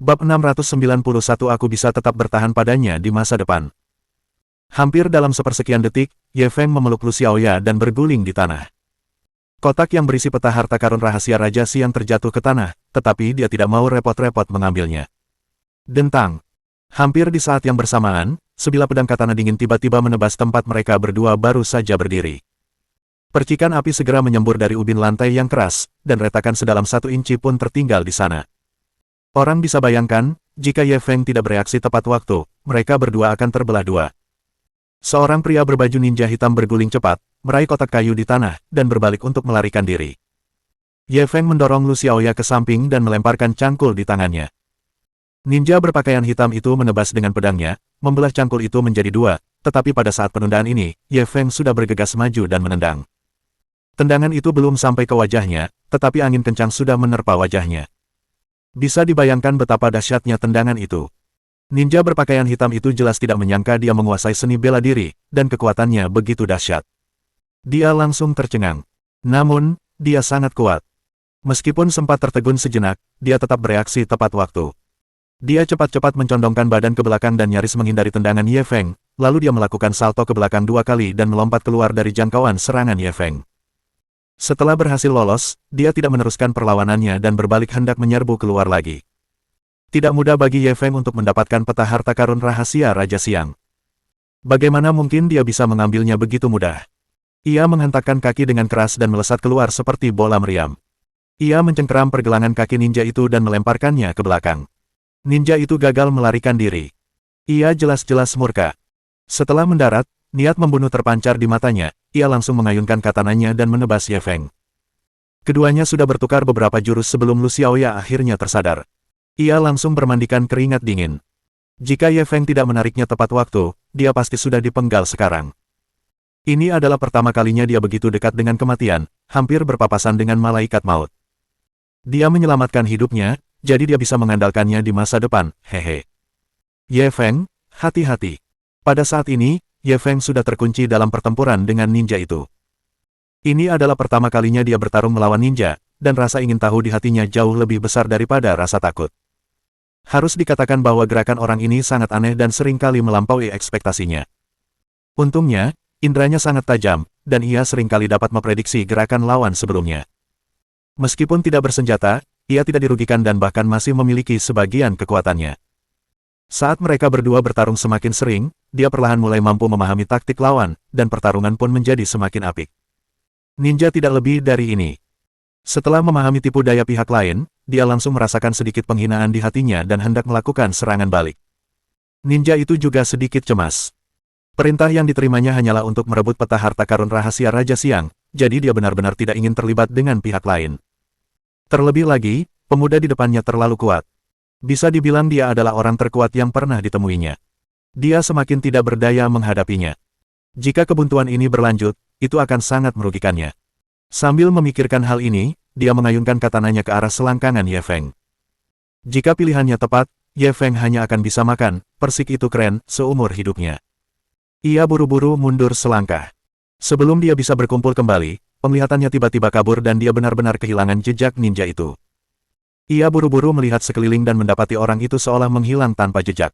Bab 691 aku bisa tetap bertahan padanya di masa depan. Hampir dalam sepersekian detik, Ye Feng memeluk Lu Xiaoya dan berguling di tanah. Kotak yang berisi peta harta karun rahasia Raja Xiang terjatuh ke tanah, tetapi dia tidak mau repot-repot mengambilnya. Dentang. Hampir di saat yang bersamaan, sebilah pedang katana dingin tiba-tiba menebas tempat mereka berdua baru saja berdiri. Percikan api segera menyembur dari ubin lantai yang keras, dan retakan sedalam 1 inci pun tertinggal di sana. Orang bisa bayangkan, jika Ye Feng tidak bereaksi tepat waktu, mereka berdua akan terbelah dua. Seorang pria berbaju ninja hitam berguling cepat, meraih kotak kayu di tanah, dan berbalik untuk melarikan diri. Ye Feng mendorong Lu Xiaoya ke samping dan melemparkan cangkul di tangannya. Ninja berpakaian hitam itu menebas dengan pedangnya, membelah cangkul itu menjadi dua, tetapi pada saat penundaan ini, Ye Feng sudah bergegas maju dan menendang. Tendangan itu belum sampai ke wajahnya, tetapi angin kencang sudah menerpa wajahnya. Bisa dibayangkan betapa dahsyatnya tendangan itu. Ninja berpakaian hitam itu jelas tidak menyangka dia menguasai seni bela diri, dan kekuatannya begitu dahsyat. Dia langsung tercengang. Namun, dia sangat kuat. Meskipun sempat tertegun sejenak, dia tetap bereaksi tepat waktu. Dia cepat-cepat mencondongkan badan ke belakang dan nyaris menghindari tendangan Ye Feng, lalu dia melakukan salto ke belakang 2 kali dan melompat keluar dari jangkauan serangan Ye Feng. Setelah berhasil lolos, dia tidak meneruskan perlawanannya dan berbalik hendak menyerbu keluar lagi. Tidak mudah bagi Ye Feng untuk mendapatkan peta harta karun rahasia Raja Xiang. Bagaimana mungkin dia bisa mengambilnya begitu mudah? Ia menghentakkan kaki dengan keras dan melesat keluar seperti bola meriam. Ia mencengkeram pergelangan kaki ninja itu dan melemparkannya ke belakang. Ninja itu gagal melarikan diri. Ia jelas-jelas murka. Setelah mendarat, niat membunuh terpancar di matanya, ia langsung mengayunkan katananya dan menebas Ye Feng. Keduanya sudah bertukar beberapa jurus sebelum Lu Xiaoya akhirnya tersadar. Ia langsung bermandikan keringat dingin. Jika Ye Feng tidak menariknya tepat waktu, dia pasti sudah dipenggal sekarang. Ini adalah pertama kalinya dia begitu dekat dengan kematian, hampir berpapasan dengan malaikat maut. Dia menyelamatkan hidupnya, jadi dia bisa mengandalkannya di masa depan, hehe. Ye Feng, hati-hati. Pada saat ini, Ye Feng sudah terkunci dalam pertempuran dengan ninja itu. Ini adalah pertama kalinya dia bertarung melawan ninja, dan rasa ingin tahu di hatinya jauh lebih besar daripada rasa takut. Harus dikatakan bahwa gerakan orang ini sangat aneh dan seringkali melampaui ekspektasinya. Untungnya, indranya sangat tajam, dan ia seringkali dapat memprediksi gerakan lawan sebelumnya. Meskipun tidak bersenjata, ia tidak dirugikan dan bahkan masih memiliki sebagian kekuatannya. Saat mereka berdua bertarung semakin sering, dia perlahan mulai mampu memahami taktik lawan, dan pertarungan pun menjadi semakin apik. Ninja tidak lebih dari ini. Setelah memahami tipu daya pihak lain, dia langsung merasakan sedikit penghinaan di hatinya dan hendak melakukan serangan balik. Ninja itu juga sedikit cemas. Perintah yang diterimanya hanyalah untuk merebut peta harta karun rahasia Raja Xiang, jadi dia benar-benar tidak ingin terlibat dengan pihak lain. Terlebih lagi, pemuda di depannya terlalu kuat. Bisa dibilang dia adalah orang terkuat yang pernah ditemuinya. Dia semakin tidak berdaya menghadapinya. Jika kebuntuan ini berlanjut, itu akan sangat merugikannya. Sambil memikirkan hal ini, dia mengayunkan katananya ke arah selangkangan Ye Feng. Jika pilihannya tepat, Ye Feng hanya akan bisa makan persik itu keren seumur hidupnya. Ia buru-buru mundur selangkah. Sebelum dia bisa berkumpul kembali, penglihatannya tiba-tiba kabur dan dia benar-benar kehilangan jejak ninja itu. Ia buru-buru melihat sekeliling dan mendapati orang itu seolah menghilang tanpa jejak.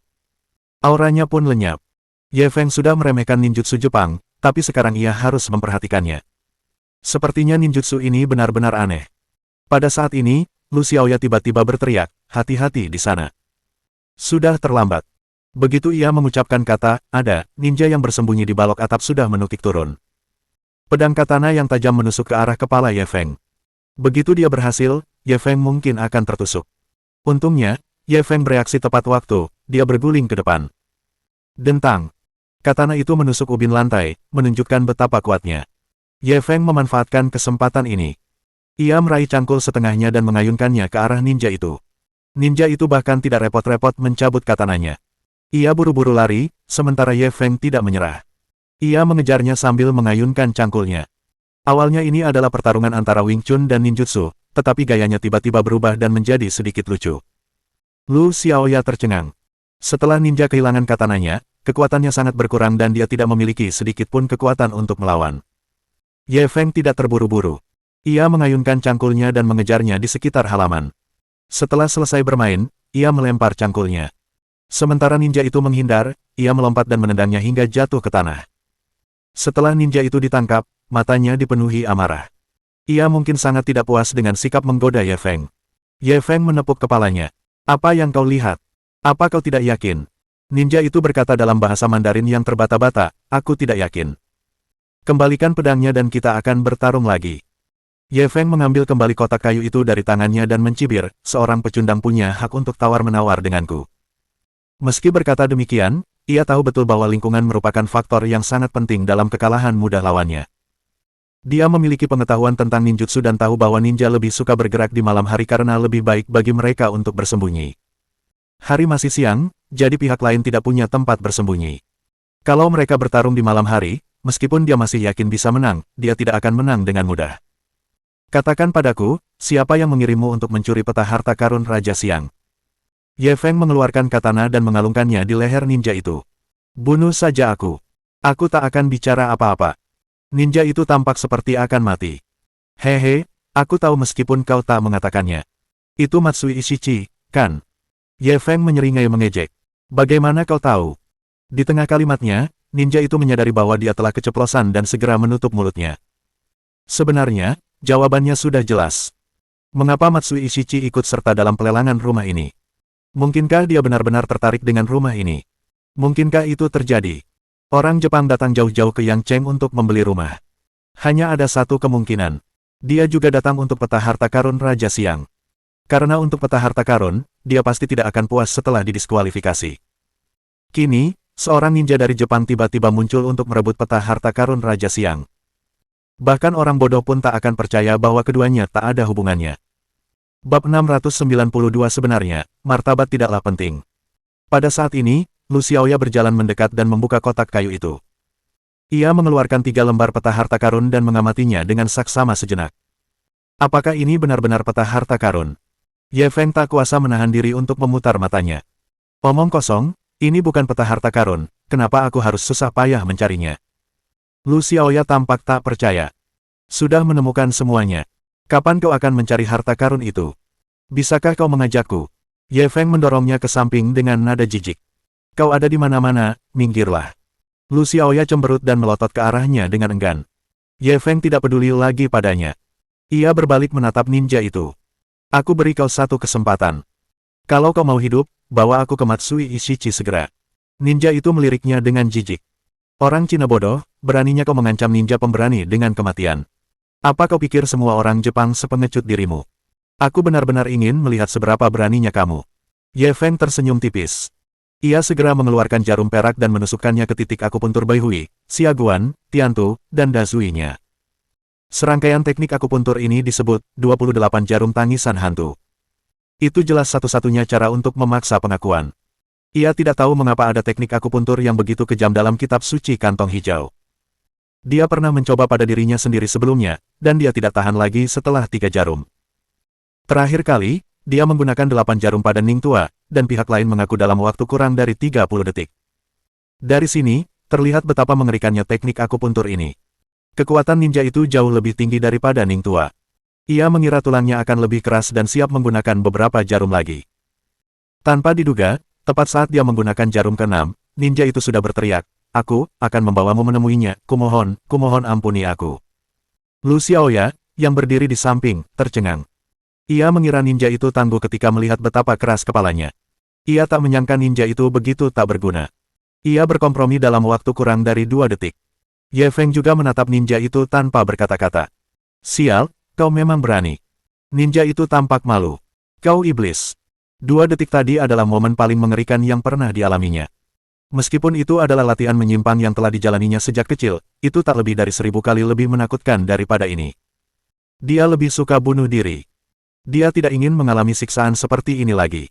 Auranya pun lenyap. Ye Feng sudah meremehkan ninjutsu Jepang, tapi sekarang ia harus memperhatikannya. Sepertinya ninjutsu ini benar-benar aneh. Pada saat ini, Lu Xiaoya tiba-tiba berteriak, "Hati-hati di sana." Sudah terlambat. Begitu ia mengucapkan kata, ada ninja yang bersembunyi di balok atap sudah menukik turun. Pedang katana yang tajam menusuk ke arah kepala Ye Feng. Begitu dia berhasil, Ye Feng mungkin akan tertusuk. Untungnya, Ye Feng bereaksi tepat waktu, dia berguling ke depan. Dentang. Katana itu menusuk ubin lantai, menunjukkan betapa kuatnya. Ye Feng memanfaatkan kesempatan ini. Ia meraih cangkul setengahnya dan mengayunkannya ke arah ninja itu. Ninja itu bahkan tidak repot-repot mencabut katananya. Ia buru-buru lari, sementara Ye Feng tidak menyerah. Ia mengejarnya sambil mengayunkan cangkulnya. Awalnya ini adalah pertarungan antara Wing Chun dan ninjutsu, tetapi gayanya tiba-tiba berubah dan menjadi sedikit lucu. Lu Xiaoya tercengang. Setelah ninja kehilangan katananya, kekuatannya sangat berkurang dan dia tidak memiliki sedikit pun kekuatan untuk melawan. Ye Feng tidak terburu-buru. Ia mengayunkan cangkulnya dan mengejarnya di sekitar halaman. Setelah selesai bermain, ia melempar cangkulnya. Sementara ninja itu menghindar, ia melompat dan menendangnya hingga jatuh ke tanah. Setelah ninja itu ditangkap, matanya dipenuhi amarah. Ia mungkin sangat tidak puas dengan sikap menggoda Ye Feng. Ye Feng menepuk kepalanya. Apa yang kau lihat? Apa kau tidak yakin? Ninja itu berkata dalam bahasa Mandarin yang terbata-bata, aku tidak yakin. Kembalikan pedangnya dan kita akan bertarung lagi. Ye Feng mengambil kembali kotak kayu itu dari tangannya dan mencibir, seorang pecundang punya hak untuk tawar-menawar denganku. Meski berkata demikian, ia tahu betul bahwa lingkungan merupakan faktor yang sangat penting dalam kekalahan mudah lawannya. Dia memiliki pengetahuan tentang ninjutsu dan tahu bahwa ninja lebih suka bergerak di malam hari karena lebih baik bagi mereka untuk bersembunyi. Hari masih siang, jadi pihak lain tidak punya tempat bersembunyi. Kalau mereka bertarung di malam hari, meskipun dia masih yakin bisa menang, dia tidak akan menang dengan mudah. Katakan padaku, siapa yang mengirimmu untuk mencuri peta harta karun Raja Siang? Ye Feng mengeluarkan katana dan mengalungkannya di leher ninja itu. Bunuh saja aku. Aku tak akan bicara apa-apa. Ninja itu tampak seperti akan mati. Hehe, aku tahu meskipun kau tak mengatakannya. Itu Matsui Ishichi, kan? Ye Feng menyeringai mengejek. Bagaimana kau tahu? Di tengah kalimatnya, ninja itu menyadari bahwa dia telah keceplosan dan segera menutup mulutnya. Sebenarnya, jawabannya sudah jelas. Mengapa Matsui Ishichi ikut serta dalam pelelangan rumah ini? Mungkinkah dia benar-benar tertarik dengan rumah ini? Mungkinkah itu terjadi? Orang Jepang datang jauh-jauh ke Yangcheng untuk membeli rumah. Hanya ada satu kemungkinan. Dia juga datang untuk peta harta karun Raja Siang. Karena untuk peta harta karun, dia pasti tidak akan puas setelah didiskualifikasi. Kini, seorang ninja dari Jepang tiba-tiba muncul untuk merebut peta harta karun Raja Siang. Bahkan orang bodoh pun tak akan percaya bahwa keduanya tak ada hubungannya. Bab 692 sebenarnya, martabat tidaklah penting. Pada saat ini, Lu Xiaoya berjalan mendekat dan membuka kotak kayu itu. Ia mengeluarkan 3 lembar peta harta karun dan mengamatinya dengan saksama sejenak. Apakah ini benar-benar peta harta karun? Ye Feng tak kuasa menahan diri untuk memutar matanya. Omong kosong, ini bukan peta harta karun, kenapa aku harus susah payah mencarinya? Lu Xiaoya tampak tak percaya. Sudah menemukan semuanya. Kapan kau akan mencari harta karun itu? Bisakah kau mengajakku? Ye Feng mendorongnya ke samping dengan nada jijik. Kau ada di mana-mana, minggirlah. Lu Xiaoya cemberut dan melotot ke arahnya dengan enggan. Ye Feng tidak peduli lagi padanya. Ia berbalik menatap ninja itu. Aku beri kau satu kesempatan. Kalau kau mau hidup, bawa aku ke Matsui Ishichi segera. Ninja itu meliriknya dengan jijik. Orang Cina bodoh, beraninya kau mengancam ninja pemberani dengan kematian. Apa kau pikir semua orang Jepang sepengecut dirimu? Aku benar-benar ingin melihat seberapa beraninya kamu. Ye Feng tersenyum tipis. Ia segera mengeluarkan jarum perak dan menusukkannya ke titik akupuntur Baihui, Xiaguan, Tiantu, dan Dazui-nya. Serangkaian teknik akupuntur ini disebut 28 jarum tangisan hantu. Itu jelas satu-satunya cara untuk memaksa pengakuan. Ia tidak tahu mengapa ada teknik akupuntur yang begitu kejam dalam kitab suci kantong hijau. Dia pernah mencoba pada dirinya sendiri sebelumnya, dan dia tidak tahan lagi setelah 3 jarum. Terakhir kali, dia menggunakan 8 jarum pada Ning Tua, dan pihak lain mengaku dalam waktu kurang dari 30 detik. Dari sini, terlihat betapa mengerikannya teknik akupuntur ini. Kekuatan ninja itu jauh lebih tinggi daripada Ning Tua. Ia mengira tulangnya akan lebih keras dan siap menggunakan beberapa jarum lagi. Tanpa diduga, tepat saat dia menggunakan jarum ke-6, ninja itu sudah berteriak, aku akan membawamu menemuinya, kumohon ampuni aku. Lu Xiaoya, yang berdiri di samping, tercengang. Ia mengira ninja itu tangguh ketika melihat betapa keras kepalanya. Ia tak menyangka ninja itu begitu tak berguna. Ia berkompromi dalam waktu kurang dari 2 detik. Ye Feng juga menatap ninja itu tanpa berkata-kata. Sial, kau memang berani. Ninja itu tampak malu. Kau iblis. 2 detik tadi adalah momen paling mengerikan yang pernah dialaminya. Meskipun itu adalah latihan menyimpang yang telah dijalaninya sejak kecil, itu tak lebih dari 1000 kali lebih menakutkan daripada ini. Dia lebih suka bunuh diri. Dia tidak ingin mengalami siksaan seperti ini lagi.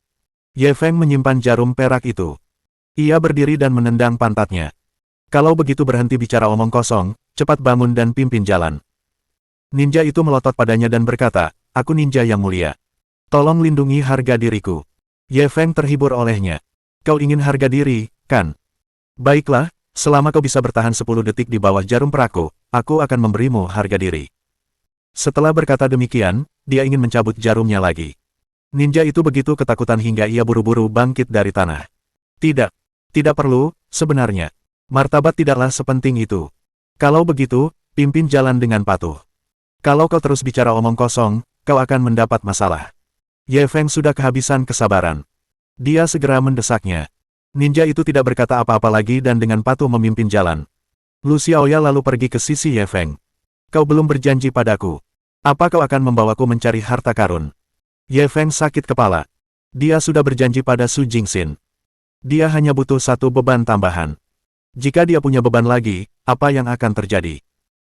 Ye Feng menyimpan jarum perak itu. Ia berdiri dan menendang pantatnya. Kalau begitu berhenti bicara omong kosong, cepat bangun dan pimpin jalan. Ninja itu melotot padanya dan berkata, aku ninja yang mulia. Tolong lindungi harga diriku. Ye Feng terhibur olehnya. Kau ingin harga diri, kan? Baiklah, selama kau bisa bertahan 10 detik di bawah jarum peraku, aku akan memberimu harga diri. Setelah berkata demikian, dia ingin mencabut jarumnya lagi. Ninja itu begitu ketakutan hingga ia buru-buru bangkit dari tanah. Tidak. Tidak perlu, sebenarnya. Martabat tidaklah sepenting itu. Kalau begitu, pimpin jalan dengan patuh. Kalau kau terus bicara omong kosong, kau akan mendapat masalah. Ye Feng sudah kehabisan kesabaran. Dia segera mendesaknya. Ninja itu tidak berkata apa-apa lagi dan dengan patuh memimpin jalan. Lu Xiaoya lalu pergi ke sisi Ye Feng. Kau belum berjanji padaku. Apa kau akan membawaku mencari harta karun? Ye Feng sakit kepala. Dia sudah berjanji pada Su Jingxin. Dia hanya butuh satu beban tambahan. Jika dia punya beban lagi, apa yang akan terjadi?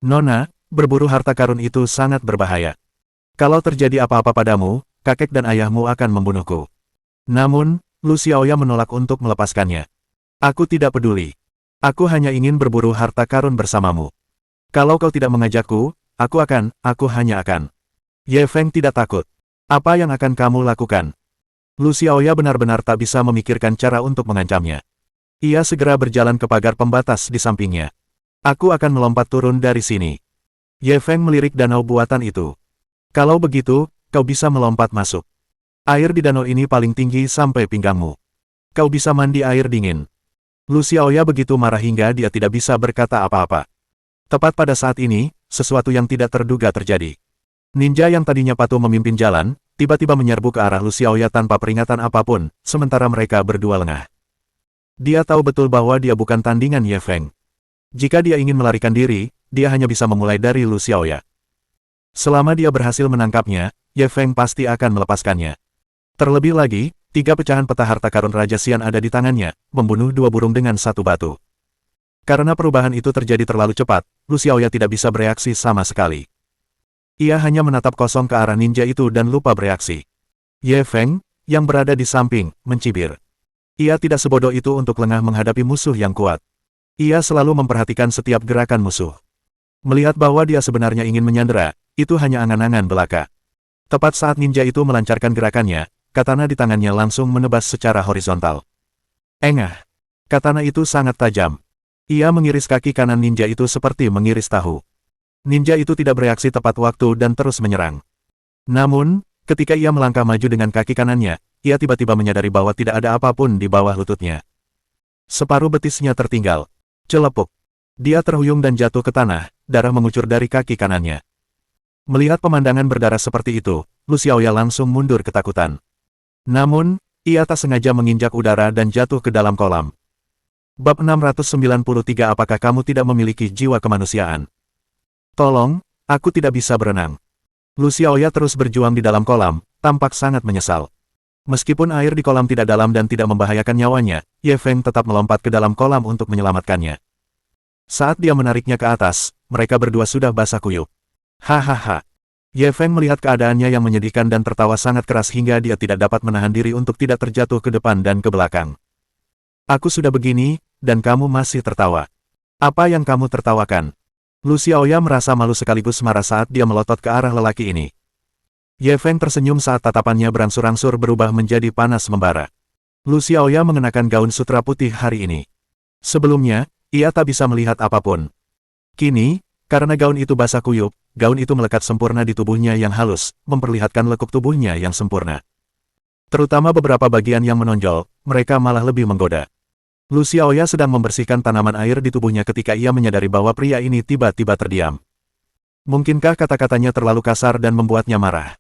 Nona, berburu harta karun itu sangat berbahaya. Kalau terjadi apa-apa padamu, kakek dan ayahmu akan membunuhku. Namun, Lu Xiaoya menolak untuk melepaskannya. Aku tidak peduli. Aku hanya ingin berburu harta karun bersamamu. Kalau kau tidak mengajakku, aku hanya akan. Ye Feng tidak takut. Apa yang akan kamu lakukan? Lu Xiaoya benar-benar tak bisa memikirkan cara untuk mengancamnya. Ia segera berjalan ke pagar pembatas di sampingnya. Aku akan melompat turun dari sini. Ye Feng melirik danau buatan itu. Kalau begitu, kau bisa melompat masuk. Air di danau ini paling tinggi sampai pinggangmu. Kau bisa mandi air dingin. Lu Xiaoya begitu marah hingga dia tidak bisa berkata apa-apa. Tepat pada saat ini, sesuatu yang tidak terduga terjadi. Ninja yang tadinya patuh memimpin jalan, tiba-tiba menyerbu ke arah Lu Xiaoya tanpa peringatan apapun, sementara mereka berdua lengah. Dia tahu betul bahwa dia bukan tandingan Ye Feng. Jika dia ingin melarikan diri, dia hanya bisa memulai dari Lu Xiaoya. Selama dia berhasil menangkapnya, Ye Feng pasti akan melepaskannya. Terlebih lagi, 3 pecahan peta harta karun Raja Xian ada di tangannya, membunuh 2 burung dengan 1 batu. Karena perubahan itu terjadi terlalu cepat, Lu Xiaoya tidak bisa bereaksi sama sekali. Ia hanya menatap kosong ke arah ninja itu dan lupa bereaksi. Ye Feng, yang berada di samping, mencibir. Ia tidak sebodoh itu untuk lengah menghadapi musuh yang kuat. Ia selalu memperhatikan setiap gerakan musuh. Melihat bahwa dia sebenarnya ingin menyandera, itu hanya angan-angan belaka. Tepat saat ninja itu melancarkan gerakannya, katana di tangannya langsung menebas secara horizontal. Engah! Katana itu sangat tajam. Ia mengiris kaki kanan ninja itu seperti mengiris tahu. Ninja itu tidak bereaksi tepat waktu dan terus menyerang. Namun, ketika ia melangkah maju dengan kaki kanannya, ia tiba-tiba menyadari bahwa tidak ada apapun di bawah lututnya. Separuh betisnya tertinggal. Celepuk. Dia terhuyung dan jatuh ke tanah, darah mengucur dari kaki kanannya. Melihat pemandangan berdarah seperti itu, Lu Xiaoya langsung mundur ketakutan. Namun, ia tak sengaja menginjak udara dan jatuh ke dalam kolam. Bab 693. Apakah kamu tidak memiliki jiwa kemanusiaan? Tolong, aku tidak bisa berenang. Lu Xiaoya terus berjuang di dalam kolam, tampak sangat menyesal. Meskipun air di kolam tidak dalam dan tidak membahayakan nyawanya, Ye Feng tetap melompat ke dalam kolam untuk menyelamatkannya. Saat dia menariknya ke atas, mereka berdua sudah basah kuyup. Hahaha. Ye Feng melihat keadaannya yang menyedihkan dan tertawa sangat keras hingga dia tidak dapat menahan diri untuk tidak terjatuh ke depan dan ke belakang. Aku sudah begini, dan kamu masih tertawa. Apa yang kamu tertawakan? Lu Xiaoya merasa malu sekaligus marah saat dia melotot ke arah lelaki ini. Ye Feng tersenyum saat tatapannya berangsur-angsur berubah menjadi panas membara. Lu Xiaoya mengenakan gaun sutra putih hari ini. Sebelumnya, ia tak bisa melihat apapun. Kini, karena gaun itu basah kuyup, gaun itu melekat sempurna di tubuhnya yang halus, memperlihatkan lekuk tubuhnya yang sempurna. Terutama beberapa bagian yang menonjol, mereka malah lebih menggoda. Lu Xiaoya sedang membersihkan tanaman air di tubuhnya ketika ia menyadari bahwa pria ini tiba-tiba terdiam. Mungkinkah kata-katanya terlalu kasar dan membuatnya marah?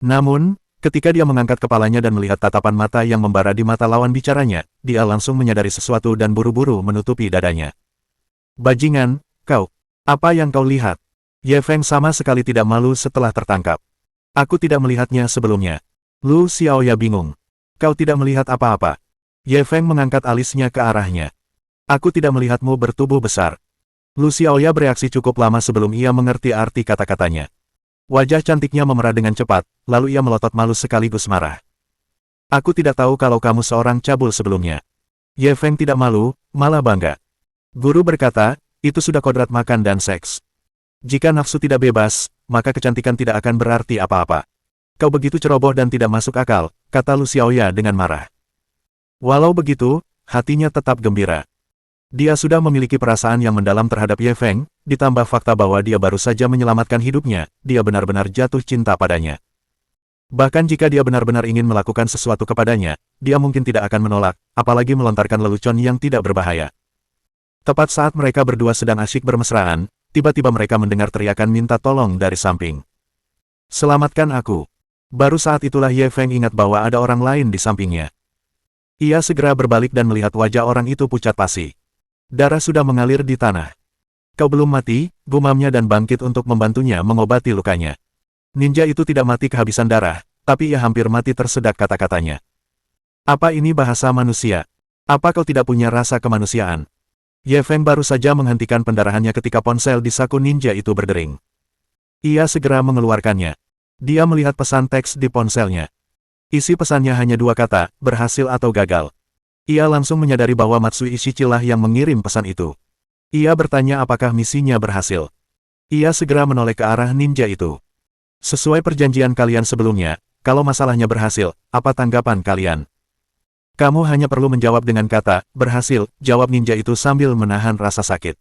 Namun, ketika dia mengangkat kepalanya dan melihat tatapan mata yang membara di mata lawan bicaranya, dia langsung menyadari sesuatu dan buru-buru menutupi dadanya. Bajingan, kau. Apa yang kau lihat? Ye Feng sama sekali tidak malu setelah tertangkap. Aku tidak melihatnya sebelumnya. Lu Xiaoya bingung. Kau tidak melihat apa-apa. Ye Feng mengangkat alisnya ke arahnya. Aku tidak melihatmu bertubuh besar. Lu Xiaoya bereaksi cukup lama sebelum ia mengerti arti kata-katanya. Wajah cantiknya memerah dengan cepat, lalu ia melotot malu sekaligus marah. Aku tidak tahu kalau kamu seorang cabul sebelumnya. Ye Feng tidak malu, malah bangga. Guru berkata, itu sudah kodrat makan dan seks. Jika nafsu tidak bebas, maka kecantikan tidak akan berarti apa-apa. Kau begitu ceroboh dan tidak masuk akal, kata Lu Xiaoya dengan marah. Walau begitu, hatinya tetap gembira. Dia sudah memiliki perasaan yang mendalam terhadap Ye Feng, ditambah fakta bahwa dia baru saja menyelamatkan hidupnya, dia benar-benar jatuh cinta padanya. Bahkan jika dia benar-benar ingin melakukan sesuatu kepadanya, dia mungkin tidak akan menolak, apalagi melontarkan lelucon yang tidak berbahaya. Tepat saat mereka berdua sedang asyik bermesraan, tiba-tiba mereka mendengar teriakan minta tolong dari samping. "Selamatkan aku." Baru saat itulah Ye Feng ingat bahwa ada orang lain di sampingnya. Ia segera berbalik dan melihat wajah orang itu pucat pasi. Darah sudah mengalir di tanah. "Kau belum mati," gumamnya dan bangkit untuk membantunya mengobati lukanya. Ninja itu tidak mati kehabisan darah, tapi ia hampir mati tersedak kata-katanya. "Apa ini bahasa manusia? Apa kau tidak punya rasa kemanusiaan?" Ye Feng baru saja menghentikan pendarahannya ketika ponsel di saku ninja itu berdering. Ia segera mengeluarkannya. Dia melihat pesan teks di ponselnya. Isi pesannya hanya dua kata, berhasil atau gagal. Ia langsung menyadari bahwa Matsui Ishichi lah yang mengirim pesan itu. Ia bertanya apakah misinya berhasil. Ia segera menoleh ke arah ninja itu. "Sesuai perjanjian kalian sebelumnya, kalau masalahnya berhasil, apa tanggapan kalian?" "Kamu hanya perlu menjawab dengan kata, berhasil," jawab ninja itu sambil menahan rasa sakit.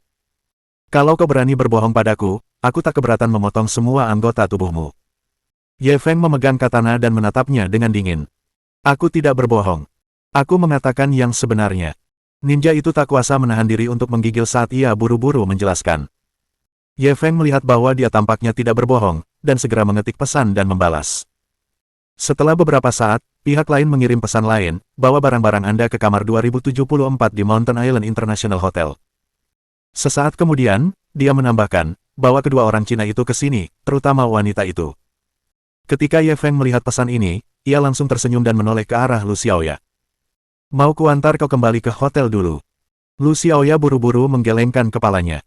"Kalau kau berani berbohong padaku, aku tak keberatan memotong semua anggota tubuhmu." Ye Feng memegang katana dan menatapnya dengan dingin. "Aku tidak berbohong. Aku mengatakan yang sebenarnya." Ninja itu tak kuasa menahan diri untuk menggigil saat ia buru-buru menjelaskan. Ye Feng melihat bahwa dia tampaknya tidak berbohong, dan segera mengetik pesan dan membalas. "Setelah beberapa saat, pihak lain mengirim pesan lain, bawa barang-barang Anda ke kamar 2074 di Mountain Island International Hotel." Sesaat kemudian, dia menambahkan, bahwa kedua orang Cina itu ke sini, terutama wanita itu. Ketika Ye Feng melihat pesan ini, ia langsung tersenyum dan menoleh ke arah Lu Xiaoya. "Mau kuantar kau kembali ke hotel dulu?" Lu Xiaoya buru-buru menggelengkan kepalanya.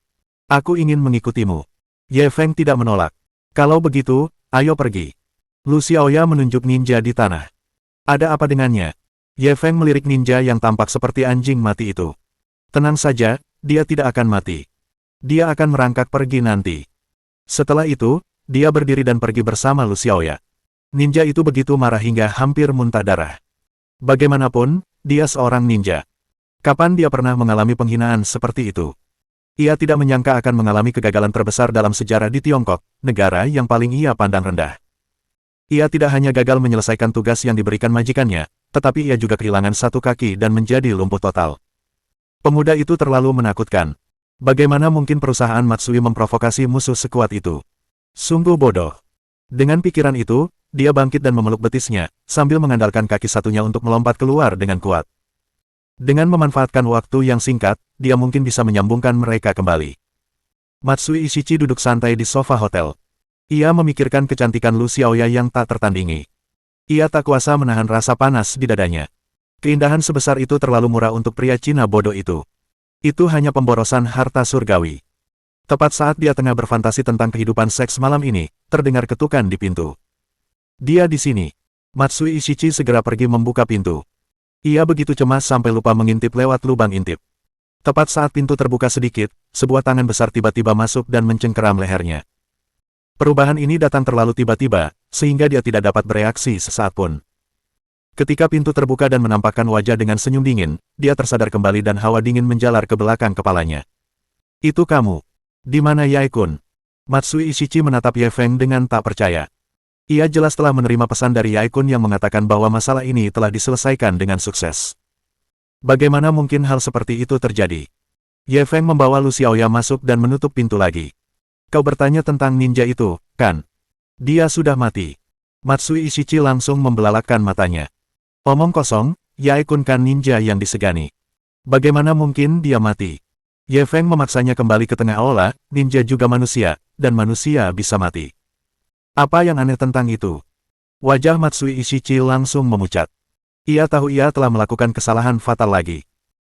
"Aku ingin mengikutimu." Ye Feng tidak menolak. "Kalau begitu, ayo pergi." Lu Xiaoya menunjuk ninja di tanah. "Ada apa dengannya?" Ye Feng melirik ninja yang tampak seperti anjing mati itu. "Tenang saja, dia tidak akan mati. Dia akan merangkak pergi nanti." Setelah itu, dia berdiri dan pergi bersama Lu Xiaoya. Ninja itu begitu marah hingga hampir muntah darah. Bagaimanapun, dia seorang ninja. Kapan dia pernah mengalami penghinaan seperti itu? Ia tidak menyangka akan mengalami kegagalan terbesar dalam sejarah di Tiongkok, negara yang paling ia pandang rendah. Ia tidak hanya gagal menyelesaikan tugas yang diberikan majikannya, tetapi ia juga kehilangan satu kaki dan menjadi lumpuh total. Pemuda itu terlalu menakutkan. Bagaimana mungkin perusahaan Matsui memprovokasi musuh sekuat itu? Sungguh bodoh. Dengan pikiran itu, dia bangkit dan memeluk betisnya, sambil mengandalkan kaki satunya untuk melompat keluar dengan kuat. Dengan memanfaatkan waktu yang singkat, dia mungkin bisa menyambungkan mereka kembali. Matsui Ishichi duduk santai di sofa hotel. Ia memikirkan kecantikan Lu Xiaoya yang tak tertandingi. Ia tak kuasa menahan rasa panas di dadanya. Keindahan sebesar itu terlalu murah untuk pria Cina bodoh itu. Itu hanya pemborosan harta surgawi. Tepat saat dia tengah berfantasi tentang kehidupan seks malam ini, terdengar ketukan di pintu. "Dia di sini." Matsui Ishichi segera pergi membuka pintu. Ia begitu cemas sampai lupa mengintip lewat lubang intip. Tepat saat pintu terbuka sedikit, sebuah tangan besar tiba-tiba masuk dan mencengkeram lehernya. Perubahan ini datang terlalu tiba-tiba, sehingga dia tidak dapat bereaksi sesaat pun. Ketika pintu terbuka dan menampakkan wajah dengan senyum dingin, dia tersadar kembali dan hawa dingin menjalar ke belakang kepalanya. "Itu kamu. Di mana Yae-kun?" Matsui Ishichi menatap Ye Feng dengan tak percaya. Ia jelas telah menerima pesan dari Yae-kun yang mengatakan bahwa masalah ini telah diselesaikan dengan sukses. Bagaimana mungkin hal seperti itu terjadi? Ye Feng membawa Lu Xiaoya masuk dan menutup pintu lagi. "Kau bertanya tentang ninja itu, kan? Dia sudah mati." Matsui Ishichi langsung membelalakan matanya. "Omong kosong, Yae-kun kan ninja yang disegani. Bagaimana mungkin dia mati?" Ye Feng memaksanya kembali ke tengah aula, ninja juga manusia, dan manusia bisa mati. Apa yang aneh tentang itu? Wajah Matsui Ishichi langsung memucat. Ia tahu ia telah melakukan kesalahan fatal lagi.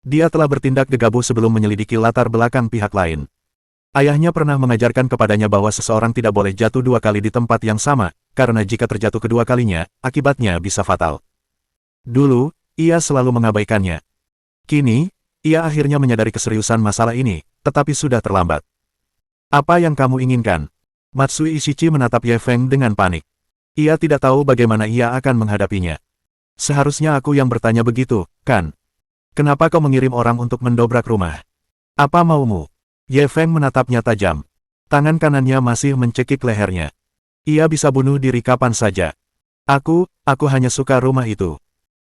Dia telah bertindak gegabah sebelum menyelidiki latar belakang pihak lain. Ayahnya pernah mengajarkan kepadanya bahwa seseorang tidak boleh jatuh dua kali di tempat yang sama, karena jika terjatuh kedua kalinya, akibatnya bisa fatal. Dulu, ia selalu mengabaikannya. Kini, ia akhirnya menyadari keseriusan masalah ini, tetapi sudah terlambat. "Apa yang kamu inginkan?" Matsui Ishichi menatap Ye Feng dengan panik. Ia tidak tahu bagaimana ia akan menghadapinya. "Seharusnya aku yang bertanya begitu, kan? Kenapa kau mengirim orang untuk mendobrak rumah? Apa maumu?" Ye Feng menatapnya tajam. Tangan kanannya masih mencekik lehernya. Ia bisa bunuh diri kapan saja. Aku hanya suka rumah itu.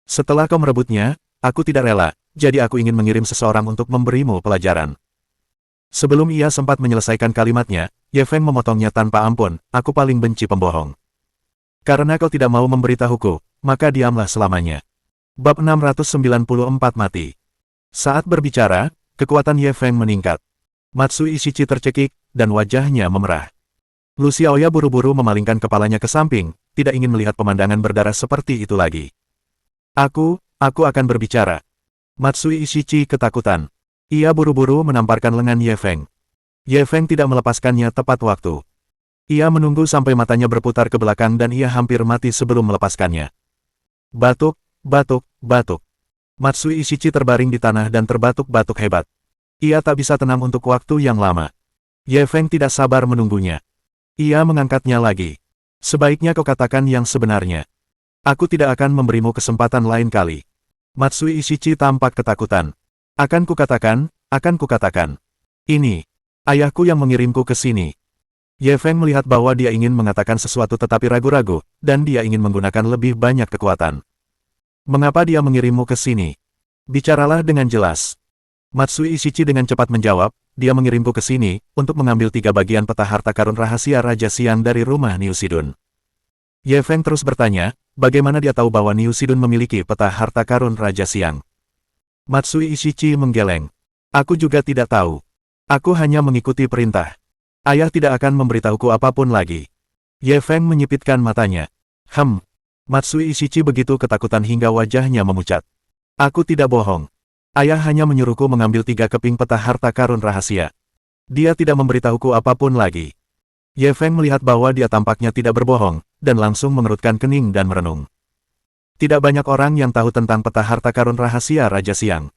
Setelah kau merebutnya, aku tidak rela, jadi aku ingin mengirim seseorang untuk memberimu pelajaran. Sebelum ia sempat menyelesaikan kalimatnya, Ye Feng memotongnya tanpa ampun, aku paling benci pembohong. Karena kau tidak mau memberitahuku, maka diamlah selamanya. Bab 694 mati. Saat berbicara, kekuatan Ye Feng meningkat. Matsui Ishichi tercekik, dan wajahnya memerah. Lu Xiaoya buru-buru memalingkan kepalanya ke samping, tidak ingin melihat pemandangan berdarah seperti itu lagi. Aku akan berbicara. Matsui Ishichi ketakutan. Ia buru-buru menamparkan lengan Ye Feng. Ye Feng tidak melepaskannya tepat waktu. Ia menunggu sampai matanya berputar ke belakang dan ia hampir mati sebelum melepaskannya. Batuk, batuk, batuk. Matsui Ishichi terbaring di tanah dan terbatuk-batuk hebat. Ia tak bisa tenang untuk waktu yang lama. Ye Feng tidak sabar menunggunya. Ia mengangkatnya lagi. Sebaiknya kau katakan yang sebenarnya. Aku tidak akan memberimu kesempatan lain kali. Matsui Ishichi tampak ketakutan. Akan kukatakan. Ini, ayahku yang mengirimku ke sini. Ye Feng melihat bahwa dia ingin mengatakan sesuatu tetapi ragu-ragu, dan dia ingin menggunakan lebih banyak kekuatan. Mengapa dia mengirimmu ke sini? Bicaralah dengan jelas. Matsui Ishichi dengan cepat menjawab, dia mengirimku ke sini, untuk mengambil 3 bagian peta harta karun rahasia Raja Siang dari rumah Niu Sidun. Ye Feng terus bertanya, bagaimana dia tahu bahwa Niu Sidun memiliki peta harta karun Raja Siang? Matsui Ishichi menggeleng. Aku juga tidak tahu. Aku hanya mengikuti perintah. Ayah tidak akan memberitahuku apapun lagi. Ye Feng menyipitkan matanya. Matsui Ishichi begitu ketakutan hingga wajahnya memucat. Aku tidak bohong. Ayah hanya menyuruhku mengambil 3 keping peta harta karun rahasia. Dia tidak memberitahuku apapun lagi. Ye Feng melihat bahwa dia tampaknya tidak berbohong, dan langsung mengerutkan kening dan merenung. Tidak banyak orang yang tahu tentang peta harta karun rahasia Raja Siang.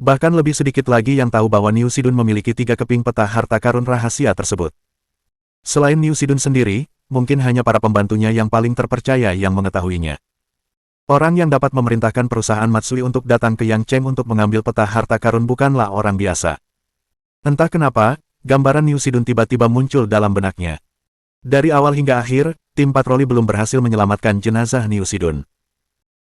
Bahkan lebih sedikit lagi yang tahu bahwa Niu Sidun memiliki 3 keping peta harta karun rahasia tersebut. Selain Niu Sidun sendiri, mungkin hanya para pembantunya yang paling terpercaya yang mengetahuinya. Orang yang dapat memerintahkan perusahaan Matsui untuk datang ke Yang Cheng untuk mengambil peta harta karun bukanlah orang biasa. Entah kenapa, gambaran Niu Sidun tiba-tiba muncul dalam benaknya. Dari awal hingga akhir, tim patroli belum berhasil menyelamatkan jenazah Niu Sidun.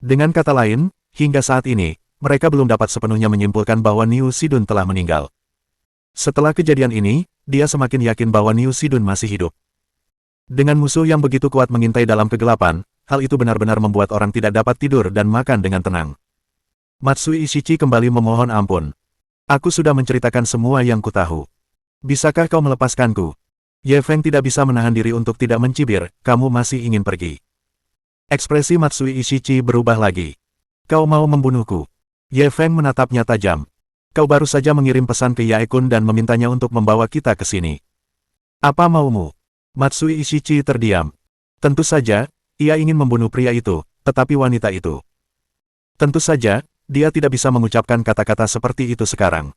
Dengan kata lain, hingga saat ini, mereka belum dapat sepenuhnya menyimpulkan bahwa Niu Sidun telah meninggal. Setelah kejadian ini, dia semakin yakin bahwa Niu Sidun masih hidup. Dengan musuh yang begitu kuat mengintai dalam kegelapan, hal itu benar-benar membuat orang tidak dapat tidur dan makan dengan tenang. Matsui Ishichi kembali memohon ampun. Aku sudah menceritakan semua yang kutahu. Bisakah kau melepaskanku? Ye Feng tidak bisa menahan diri untuk tidak mencibir, kamu masih ingin pergi. Ekspresi Matsui Ishichi berubah lagi. Kau mau membunuhku? Ye Feng menatapnya tajam. Kau baru saja mengirim pesan ke Yae Kun dan memintanya untuk membawa kita ke sini. Apa maumu? Matsui Ishichi terdiam. Tentu saja, ia ingin membunuh pria itu, tetapi wanita itu. Tentu saja, dia tidak bisa mengucapkan kata-kata seperti itu sekarang.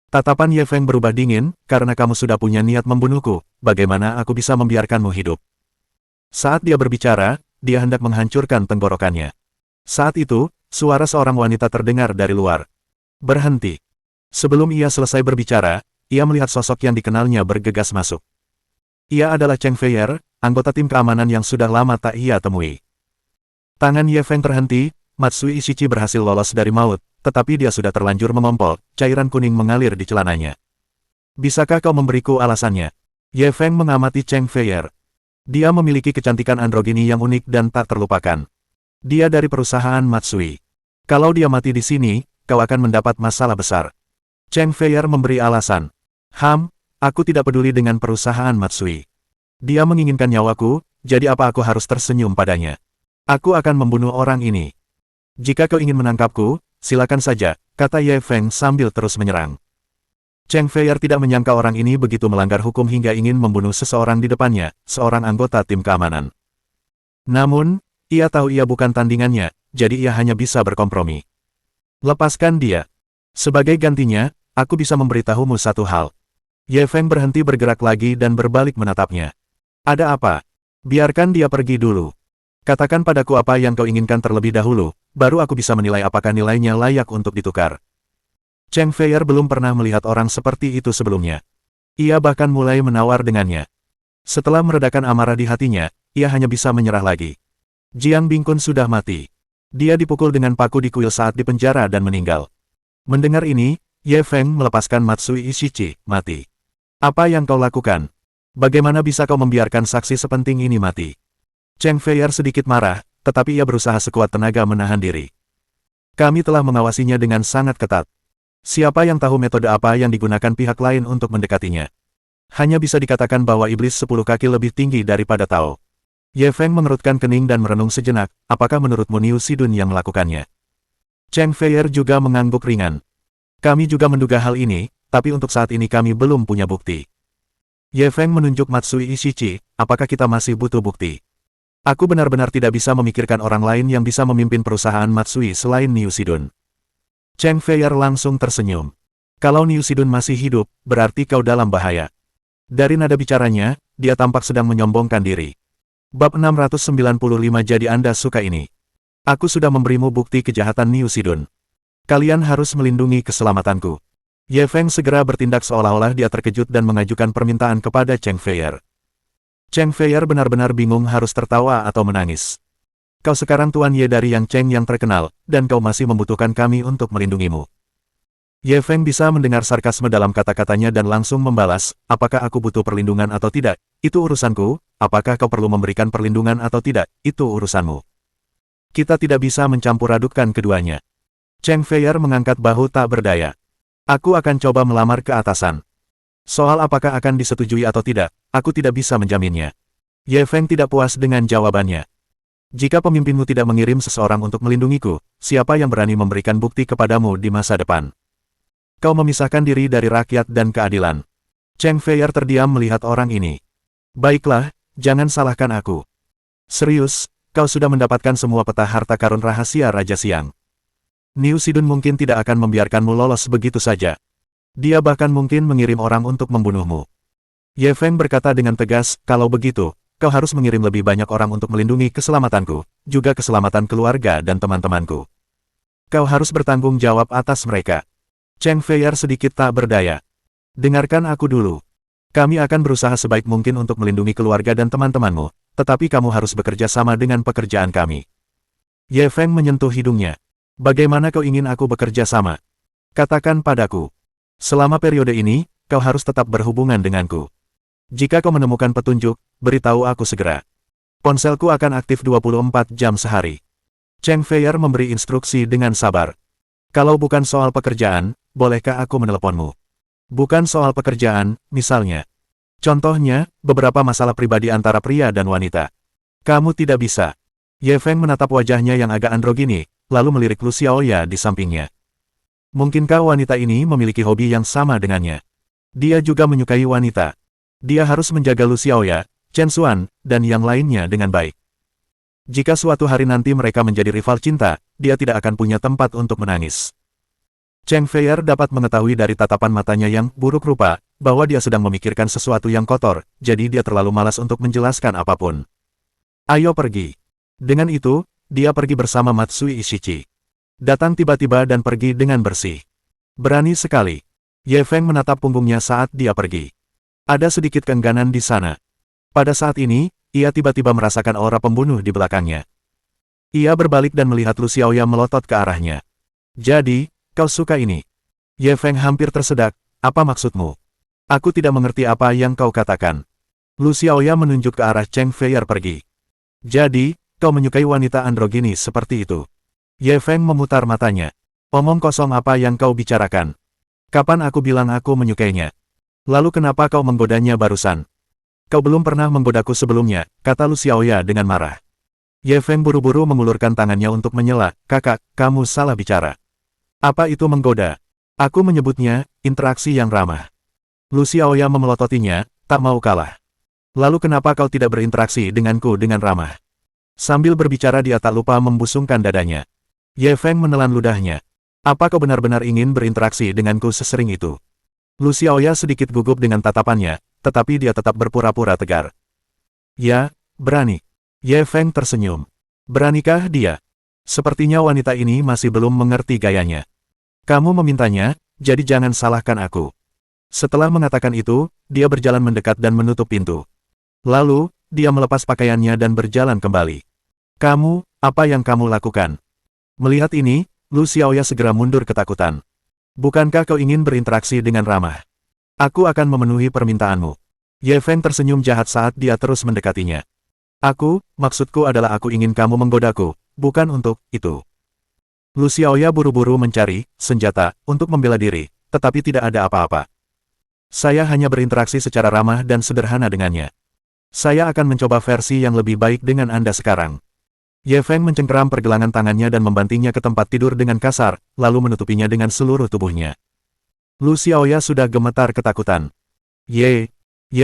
Tatapan Ye Feng berubah dingin, karena kamu sudah punya niat membunuhku, bagaimana aku bisa membiarkanmu hidup? Saat dia berbicara, dia hendak menghancurkan tenggorokannya. Saat itu, suara seorang wanita terdengar dari luar. Berhenti. Sebelum ia selesai berbicara, ia melihat sosok yang dikenalnya bergegas masuk. Ia adalah Cheng Feier, anggota tim keamanan yang sudah lama tak ia temui. Tangan Ye Feng terhenti, Matsui Ishichi berhasil lolos dari maut, tetapi dia sudah terlanjur mengompol, cairan kuning mengalir di celananya. Bisakah kau memberiku alasannya? Ye Feng mengamati Cheng Feier. Dia memiliki kecantikan androgini yang unik dan tak terlupakan. Dia dari perusahaan Matsui. Kalau dia mati di sini, kau akan mendapat masalah besar. Cheng Feier memberi alasan. Aku tidak peduli dengan perusahaan Matsui. Dia menginginkan nyawaku, jadi apa aku harus tersenyum padanya? Aku akan membunuh orang ini. Jika kau ingin menangkapku, silakan saja, kata Ye Feng sambil terus menyerang. Cheng Feier tidak menyangka orang ini begitu melanggar hukum hingga ingin membunuh seseorang di depannya, seorang anggota tim keamanan. Namun, ia tahu ia bukan tandingannya, jadi ia hanya bisa berkompromi. Lepaskan dia. Sebagai gantinya, aku bisa memberitahumu satu hal. Ye Feng berhenti bergerak lagi dan berbalik menatapnya. Ada apa? Biarkan dia pergi dulu. Katakan padaku apa yang kau inginkan terlebih dahulu, baru aku bisa menilai apakah nilainya layak untuk ditukar. Cheng Feier belum pernah melihat orang seperti itu sebelumnya. Ia bahkan mulai menawar dengannya. Setelah meredakan amarah di hatinya, ia hanya bisa menyerah lagi. Jiang Bingkun sudah mati. Dia dipukul dengan paku di kuil saat di penjara dan meninggal. Mendengar ini, Ye Feng melepaskan Matsui Ishichi, mati. Apa yang kau lakukan? Bagaimana bisa kau membiarkan saksi sepenting ini mati? Cheng Feier sedikit marah, tetapi ia berusaha sekuat tenaga menahan diri. Kami telah mengawasinya dengan sangat ketat. Siapa yang tahu metode apa yang digunakan pihak lain untuk mendekatinya? Hanya bisa dikatakan bahwa iblis 10 kaki lebih tinggi daripada Tao. Ye Feng mengerutkan kening dan merenung sejenak, apakah menurutmu Niu Sidun yang melakukannya? Cheng Feier juga mengangguk ringan. Kami juga menduga hal ini, tapi untuk saat ini kami belum punya bukti. Ye Feng menunjuk Matsui Ishichi, apakah kita masih butuh bukti? Aku benar-benar tidak bisa memikirkan orang lain yang bisa memimpin perusahaan Matsui selain Niu Sidun. Cheng Feier langsung tersenyum. Kalau Niu Sidun masih hidup, berarti kau dalam bahaya. Dari nada bicaranya, dia tampak sedang menyombongkan diri. Bab 695 jadi Anda suka ini. Aku sudah memberimu bukti kejahatan Niu Sidun. Kalian harus melindungi keselamatanku. Ye Feng segera bertindak seolah-olah dia terkejut dan mengajukan permintaan kepada Cheng Feier. Cheng Feier benar-benar bingung harus tertawa atau menangis. Kau sekarang Tuan Ye dari Yang Cheng yang terkenal, dan kau masih membutuhkan kami untuk melindungimu. Ye Feng bisa mendengar sarkasme dalam kata-katanya dan langsung membalas, apakah aku butuh perlindungan atau tidak, itu urusanku, apakah kau perlu memberikan perlindungan atau tidak, itu urusanmu. Kita tidak bisa mencampur adukkan keduanya. Cheng Feier mengangkat bahu tak berdaya. Aku akan coba melamar ke atasan. Soal apakah akan disetujui atau tidak, aku tidak bisa menjaminnya. Ye Feng tidak puas dengan jawabannya. Jika pemimpinmu tidak mengirim seseorang untuk melindungiku, siapa yang berani memberikan bukti kepadamu di masa depan? Kau memisahkan diri dari rakyat dan keadilan. Cheng Feier terdiam melihat orang ini. Baiklah, jangan salahkan aku. Serius, kau sudah mendapatkan semua peta harta karun rahasia Raja Siang. Niu Sidun mungkin tidak akan membiarkanmu lolos begitu saja. Dia bahkan mungkin mengirim orang untuk membunuhmu. Ye Feng berkata dengan tegas, kalau begitu, kau harus mengirim lebih banyak orang untuk melindungi keselamatanku, juga keselamatan keluarga dan teman-temanku. Kau harus bertanggung jawab atas mereka. Cheng Feier sedikit tak berdaya. Dengarkan aku dulu. Kami akan berusaha sebaik mungkin untuk melindungi keluarga dan teman-temanmu, tetapi kamu harus bekerja sama dengan pekerjaan kami. Ye Feng menyentuh hidungnya. Bagaimana kau ingin aku bekerja sama? Katakan padaku. Selama periode ini, kau harus tetap berhubungan denganku. Jika kau menemukan petunjuk, beritahu aku segera. Ponselku akan aktif 24 jam sehari. Cheng Feier memberi instruksi dengan sabar. Kalau bukan soal pekerjaan, bolehkah aku meneleponmu? Bukan soal pekerjaan, misalnya. Contohnya, beberapa masalah pribadi antara pria dan wanita. Kamu tidak bisa. Ye Feng menatap wajahnya yang agak androgini, lalu melirik Lu Xiaoya di sampingnya. Mungkinkah wanita ini memiliki hobi yang sama dengannya? Dia juga menyukai wanita. Dia harus menjaga Lu Xiaoya, Chen Xuan, dan yang lainnya dengan baik. Jika suatu hari nanti mereka menjadi rival cinta, dia tidak akan punya tempat untuk menangis. Cheng Feier dapat mengetahui dari tatapan matanya yang buruk rupa, bahwa dia sedang memikirkan sesuatu yang kotor, jadi dia terlalu malas untuk menjelaskan apapun. Ayo pergi. Dengan itu, dia pergi bersama Matsui Ishichi. Datang tiba-tiba dan pergi dengan bersih. Berani sekali. Ye Feng menatap punggungnya saat dia pergi. Ada sedikit keengganan di sana. Pada saat ini, ia tiba-tiba merasakan aura pembunuh di belakangnya. Ia berbalik dan melihat Lu Xiaoya melotot ke arahnya. Jadi, kau suka ini? Ye Feng hampir tersedak, apa maksudmu? Aku tidak mengerti apa yang kau katakan. Lu Xiaoya menunjuk ke arah Cheng Feier pergi. Jadi, kau menyukai wanita androgini seperti itu? Ye Feng memutar matanya. Omong kosong apa yang kau bicarakan? Kapan aku bilang aku menyukainya? Lalu kenapa kau menggodanya barusan? Kau belum pernah menggodaku sebelumnya, kata Lu Xiaoya dengan marah. Ye Feng buru-buru mengulurkan tangannya untuk menyela, kakak, kamu salah bicara. Apa itu menggoda? Aku menyebutnya, interaksi yang ramah. Lu Xiaoya memelototinya, tak mau kalah. Lalu kenapa kau tidak berinteraksi denganku dengan ramah? Sambil berbicara dia tak lupa membusungkan dadanya. Ye Feng menelan ludahnya. Apa kau benar-benar ingin berinteraksi denganku sesering itu? Lu Xiaoya sedikit gugup dengan tatapannya, tetapi dia tetap berpura-pura tegar. Ya, berani. Ye Feng tersenyum. Beranikah dia? Sepertinya wanita ini masih belum mengerti gayanya. Kamu memintanya, jadi jangan salahkan aku. Setelah mengatakan itu, dia berjalan mendekat dan menutup pintu. Lalu, dia melepas pakaiannya dan berjalan kembali. Kamu, apa yang kamu lakukan? Melihat ini, Lu Xiaoya segera mundur ketakutan. Bukankah kau ingin berinteraksi dengan ramah? Aku akan memenuhi permintaanmu. Ye Feng tersenyum jahat saat dia terus mendekatinya. Maksudku adalah aku ingin kamu menggodaku, bukan untuk itu. Lu Xiaoya buru-buru mencari senjata untuk membela diri, tetapi tidak ada apa-apa. Saya hanya berinteraksi secara ramah dan sederhana dengannya. Saya akan mencoba versi yang lebih baik dengan Anda sekarang. Ye Feng mencengkeram pergelangan tangannya dan membantingnya ke tempat tidur dengan kasar, lalu menutupinya dengan seluruh tubuhnya. Lu Xiaoya sudah gemetar ketakutan. Ye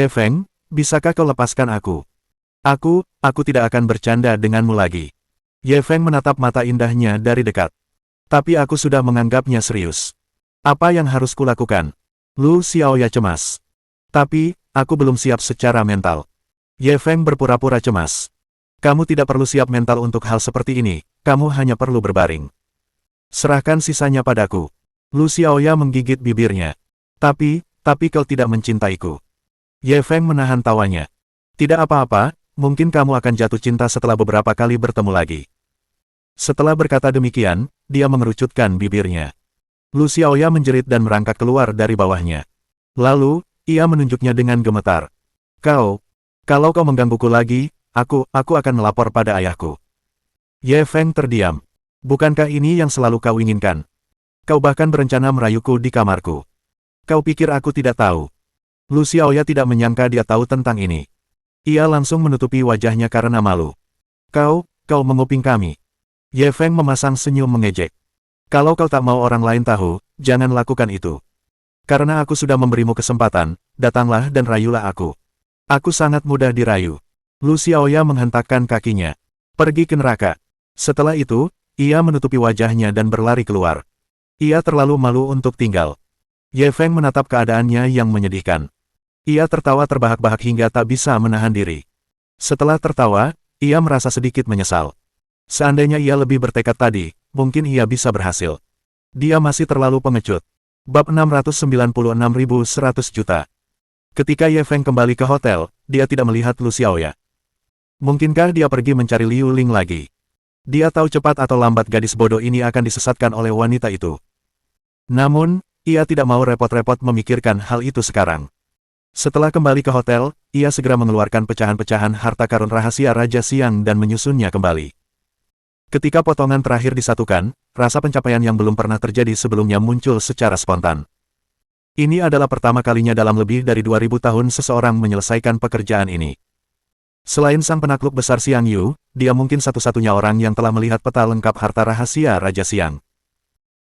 Feng, bisakah kau lepaskan aku? Aku tidak akan bercanda denganmu lagi. Ye Feng menatap mata indahnya dari dekat. Tapi aku sudah menganggapnya serius. Apa yang harus kulakukan? Lu Xiaoya cemas. Tapi, aku belum siap secara mental. Ye Feng berpura-pura cemas. Kamu tidak perlu siap mental untuk hal seperti ini, kamu hanya perlu berbaring. Serahkan sisanya padaku. Lu Xiaoya menggigit bibirnya. Tapi kau tidak mencintaiku. Ye Feng menahan tawanya. Tidak apa-apa, mungkin kamu akan jatuh cinta setelah beberapa kali bertemu lagi. Setelah berkata demikian, dia mengerucutkan bibirnya. Lu Xiaoya menjerit dan merangkak keluar dari bawahnya. Lalu, ia menunjuknya dengan gemetar. Kalau kau menggangguku lagi, aku akan melapor pada ayahku. Ye Feng terdiam. Bukankah ini yang selalu kau inginkan? Kau bahkan berencana merayuku di kamarku. Kau pikir aku tidak tahu? Lu Xiaoya tidak menyangka dia tahu tentang ini. Ia langsung menutupi wajahnya karena malu. Kau menguping kami. Ye Feng memasang senyum mengejek. Kalau kau tak mau orang lain tahu, jangan lakukan itu. Karena aku sudah memberimu kesempatan, datanglah dan rayulah aku. Aku sangat mudah dirayu. Lu Xiaoya menghentakkan kakinya. Pergi ke neraka. Setelah itu, ia menutupi wajahnya dan berlari keluar. Ia terlalu malu untuk tinggal. Ye Feng menatap keadaannya yang menyedihkan. Ia tertawa terbahak-bahak hingga tak bisa menahan diri. Setelah tertawa, ia merasa sedikit menyesal. Seandainya ia lebih bertekad tadi, mungkin ia bisa berhasil. Dia masih terlalu pengecut. Bab 696.100 juta. Ketika Ye Feng kembali ke hotel, dia tidak melihat Lu Xiaoya. Mungkinkah dia pergi mencari Liu Ling lagi? Dia tahu cepat atau lambat gadis bodoh ini akan disesatkan oleh wanita itu. Namun, ia tidak mau repot-repot memikirkan hal itu sekarang. Setelah kembali ke hotel, ia segera mengeluarkan pecahan-pecahan harta karun rahasia Raja Siang dan menyusunnya kembali. Ketika potongan terakhir disatukan, rasa pencapaian yang belum pernah terjadi sebelumnya muncul secara spontan. Ini adalah pertama kalinya dalam lebih dari 2000 tahun seseorang menyelesaikan pekerjaan ini. Selain sang penakluk besar Xiang Yu, dia mungkin satu-satunya orang yang telah melihat peta lengkap harta rahasia Raja Siang.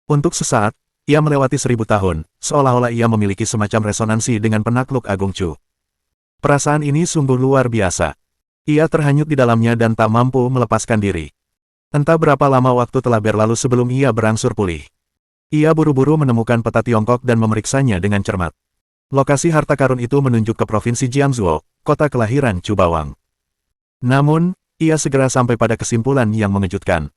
Untuk sesaat, ia melewati 1000 tahun, seolah-olah ia memiliki semacam resonansi dengan penakluk Agung Chu. Perasaan ini sungguh luar biasa. Ia terhanyut di dalamnya dan tak mampu melepaskan diri. Entah berapa lama waktu telah berlalu sebelum ia berangsur pulih. Ia buru-buru menemukan peta Tiongkok dan memeriksanya dengan cermat. Lokasi harta karun itu menunjuk ke provinsi Jiangzhou, kota kelahiran Chu Bawang. Namun, ia segera sampai pada kesimpulan yang mengejutkan.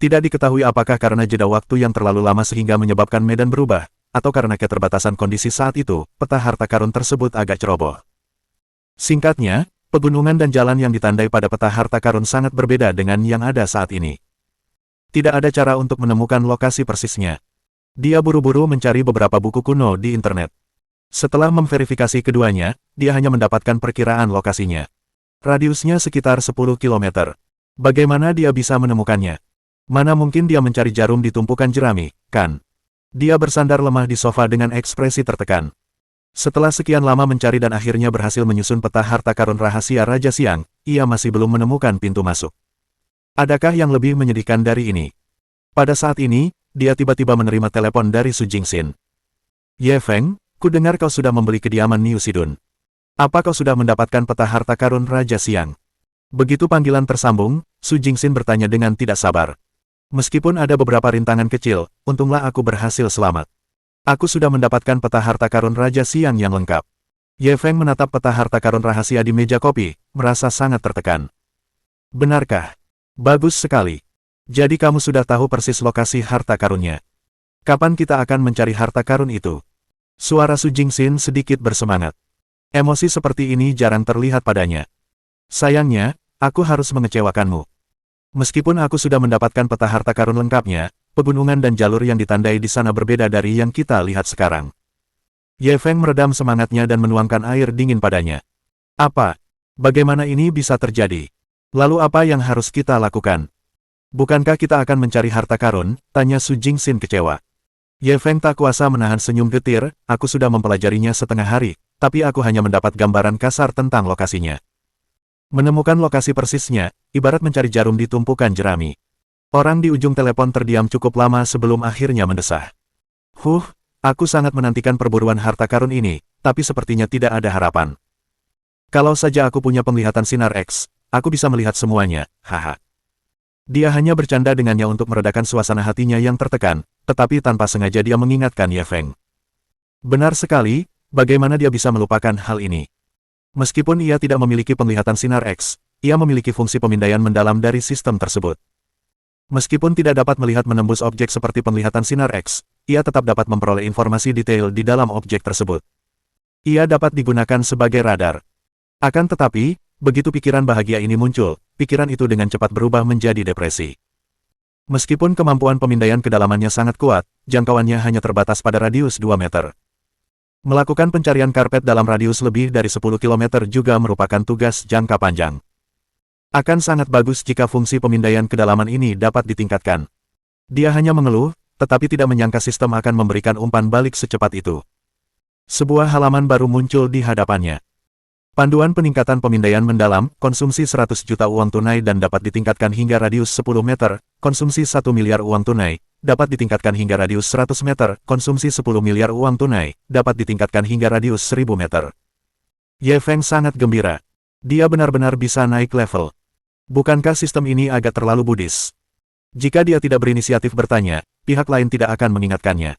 Tidak diketahui apakah karena jeda waktu yang terlalu lama sehingga menyebabkan medan berubah, atau karena keterbatasan kondisi saat itu, peta harta karun tersebut agak ceroboh. Singkatnya, pegunungan dan jalan yang ditandai pada peta harta karun sangat berbeda dengan yang ada saat ini. Tidak ada cara untuk menemukan lokasi persisnya. Dia buru-buru mencari beberapa buku kuno di internet. Setelah memverifikasi keduanya, dia hanya mendapatkan perkiraan lokasinya. Radiusnya sekitar 10 km. Bagaimana dia bisa menemukannya? Mana mungkin dia mencari jarum di tumpukan jerami, kan? Dia bersandar lemah di sofa dengan ekspresi tertekan. Setelah sekian lama mencari dan akhirnya berhasil menyusun peta harta karun rahasia Raja Siang, ia masih belum menemukan pintu masuk. Adakah yang lebih menyedihkan dari ini? Pada saat ini, dia tiba-tiba menerima telepon dari Su Jingxin. Ye Feng, ku dengar kau sudah membeli kediaman Niu Sidun. Apa kau sudah mendapatkan peta harta karun Raja Siang? Begitu panggilan tersambung, Su Jingxin bertanya dengan tidak sabar. Meskipun ada beberapa rintangan kecil, untunglah aku berhasil selamat. Aku sudah mendapatkan peta harta karun Raja Siang yang lengkap. Ye Feng menatap peta harta karun rahasia di meja kopi, merasa sangat tertekan. Benarkah? Bagus sekali. Jadi kamu sudah tahu persis lokasi harta karunnya. Kapan kita akan mencari harta karun itu? Suara Su Jingxin sedikit bersemangat. Emosi seperti ini jarang terlihat padanya. Sayangnya, aku harus mengecewakanmu. Meskipun aku sudah mendapatkan peta harta karun lengkapnya, pegunungan dan jalur yang ditandai di sana berbeda dari yang kita lihat sekarang. Ye Feng meredam semangatnya dan menuangkan air dingin padanya. Apa? Bagaimana ini bisa terjadi? Lalu apa yang harus kita lakukan? Bukankah kita akan mencari harta karun? Tanya Su Jingxin kecewa. Ye Feng tak kuasa menahan senyum getir, aku sudah mempelajarinya setengah hari, tapi aku hanya mendapat gambaran kasar tentang lokasinya. Menemukan lokasi persisnya, ibarat mencari jarum di tumpukan jerami. Orang di ujung telepon terdiam cukup lama sebelum akhirnya mendesah. Aku sangat menantikan perburuan harta karun ini, tapi sepertinya tidak ada harapan. Kalau saja aku punya penglihatan sinar X, aku bisa melihat semuanya, haha. Dia hanya bercanda dengannya untuk meredakan suasana hatinya yang tertekan, tetapi tanpa sengaja dia mengingatkan Ye Feng. Benar sekali, bagaimana dia bisa melupakan hal ini? Meskipun ia tidak memiliki penglihatan sinar X, ia memiliki fungsi pemindaian mendalam dari sistem tersebut. Meskipun tidak dapat melihat menembus objek seperti penglihatan sinar X, ia tetap dapat memperoleh informasi detail di dalam objek tersebut. Ia dapat digunakan sebagai radar. Akan tetapi, begitu pikiran bahagia ini muncul, pikiran itu dengan cepat berubah menjadi depresi. Meskipun kemampuan pemindaian kedalamannya sangat kuat, jangkauannya hanya terbatas pada radius 2 meter. Melakukan pencarian karpet dalam radius lebih dari 10 km juga merupakan tugas jangka panjang. Akan sangat bagus jika fungsi pemindaian kedalaman ini dapat ditingkatkan. Dia hanya mengeluh, tetapi tidak menyangka sistem akan memberikan umpan balik secepat itu. Sebuah halaman baru muncul di hadapannya. Panduan peningkatan pemindaian mendalam, konsumsi 100 juta uang tunai dan dapat ditingkatkan hingga radius 10 meter, konsumsi 1 miliar uang tunai, dapat ditingkatkan hingga radius 100 meter, konsumsi 10 miliar uang tunai, dapat ditingkatkan hingga radius 1000 meter. Ye Feng sangat gembira. Dia benar-benar bisa naik level. Bukankah sistem ini agak terlalu budis? Jika dia tidak berinisiatif bertanya, pihak lain tidak akan mengingatkannya.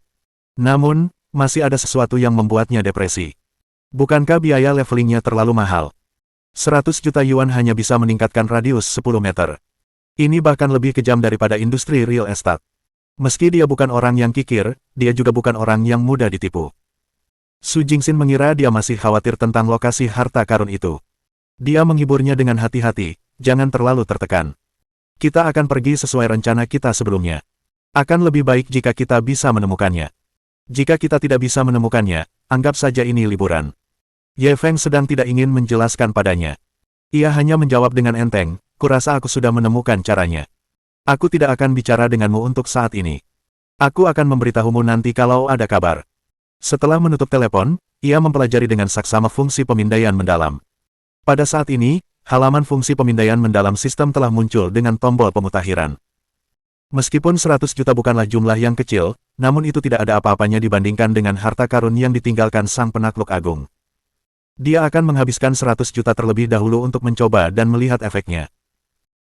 Namun, masih ada sesuatu yang membuatnya depresi. Bukankah biaya levelingnya terlalu mahal? 100 juta yuan hanya bisa meningkatkan radius 10 meter. Ini bahkan lebih kejam daripada industri real estate. Meski dia bukan orang yang kikir, dia juga bukan orang yang mudah ditipu. Su Jingxin mengira dia masih khawatir tentang lokasi harta karun itu. Dia menghiburnya dengan hati-hati, jangan terlalu tertekan. Kita akan pergi sesuai rencana kita sebelumnya. Akan lebih baik jika kita bisa menemukannya. Jika kita tidak bisa menemukannya, anggap saja ini liburan. Ye Feng sedang tidak ingin menjelaskan padanya. Ia hanya menjawab dengan enteng, kurasa aku sudah menemukan caranya. Aku tidak akan bicara denganmu untuk saat ini. Aku akan memberitahumu nanti kalau ada kabar. Setelah menutup telepon, ia mempelajari dengan saksama fungsi pemindaian mendalam. Pada saat ini, halaman fungsi pemindaian mendalam sistem telah muncul dengan tombol pemutakhiran. Meskipun 100 juta bukanlah jumlah yang kecil, namun itu tidak ada apa-apanya dibandingkan dengan harta karun yang ditinggalkan sang penakluk agung. Dia akan menghabiskan 100 juta terlebih dahulu untuk mencoba dan melihat efeknya.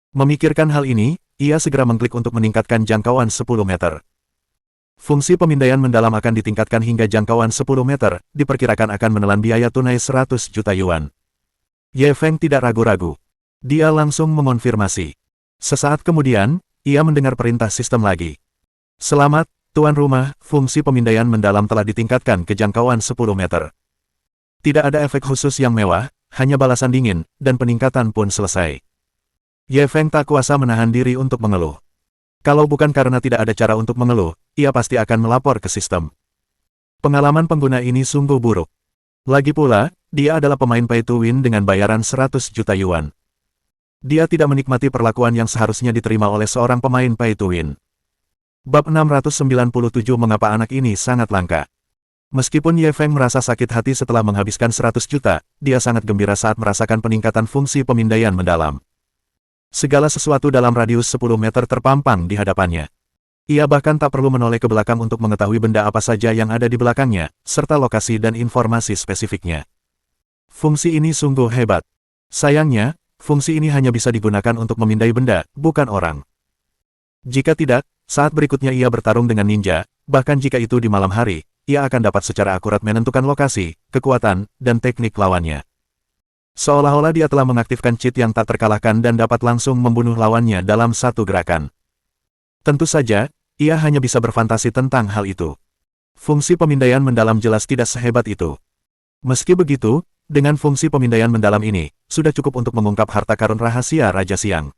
Memikirkan hal ini, ia segera mengklik untuk meningkatkan jangkauan 10 meter. Fungsi pemindaian mendalam akan ditingkatkan hingga jangkauan 10 meter, diperkirakan akan menelan biaya tunai 100 juta yuan. Ye Feng tidak ragu-ragu. Dia langsung mengonfirmasi. Sesaat kemudian, ia mendengar perintah sistem lagi. Selamat, tuan rumah, fungsi pemindaian mendalam telah ditingkatkan ke jangkauan 10 meter. Tidak ada efek khusus yang mewah, hanya balasan dingin, dan peningkatan pun selesai. Ye Feng tak kuasa menahan diri untuk mengeluh. Kalau bukan karena tidak ada cara untuk mengeluh, ia pasti akan melapor ke sistem. Pengalaman pengguna ini sungguh buruk. Lagi pula, dia adalah pemain pay to win dengan bayaran 100 juta yuan. Dia tidak menikmati perlakuan yang seharusnya diterima oleh seorang pemain pay to win. Bab 697 Mengapa anak ini sangat langka. Meskipun Ye Feng merasa sakit hati setelah menghabiskan 100 juta, dia sangat gembira saat merasakan peningkatan fungsi pemindaian mendalam. Segala sesuatu dalam radius 10 meter terpampang di hadapannya. Ia bahkan tak perlu menoleh ke belakang untuk mengetahui benda apa saja yang ada di belakangnya, serta lokasi dan informasi spesifiknya. Fungsi ini sungguh hebat. Sayangnya, fungsi ini hanya bisa digunakan untuk memindai benda, bukan orang. Jika tidak, saat berikutnya ia bertarung dengan ninja, bahkan jika itu di malam hari, ia akan dapat secara akurat menentukan lokasi, kekuatan, dan teknik lawannya. Seolah-olah dia telah mengaktifkan cheat yang tak terkalahkan dan dapat langsung membunuh lawannya dalam satu gerakan. Tentu saja, ia hanya bisa berfantasi tentang hal itu. Fungsi pemindaian mendalam jelas tidak sehebat itu. Meski begitu, dengan fungsi pemindaian mendalam ini, sudah cukup untuk mengungkap harta karun rahasia Raja Siang.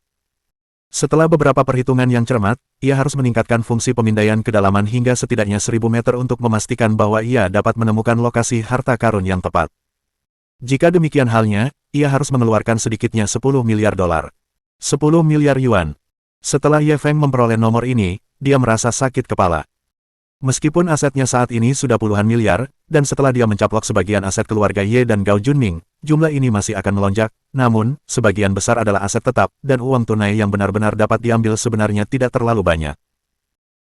Setelah beberapa perhitungan yang cermat, ia harus meningkatkan fungsi pemindaian kedalaman hingga setidaknya 1000 meter untuk memastikan bahwa ia dapat menemukan lokasi harta karun yang tepat. Jika demikian halnya, ia harus mengeluarkan sedikitnya 10 miliar dolar. 10 miliar yuan. Setelah Ye Feng memperoleh nomor ini, dia merasa sakit kepala. Meskipun asetnya saat ini sudah puluhan miliar, dan setelah dia mencaplok sebagian aset keluarga Ye dan Gao Junming, jumlah ini masih akan melonjak, namun, sebagian besar adalah aset tetap, dan uang tunai yang benar-benar dapat diambil sebenarnya tidak terlalu banyak.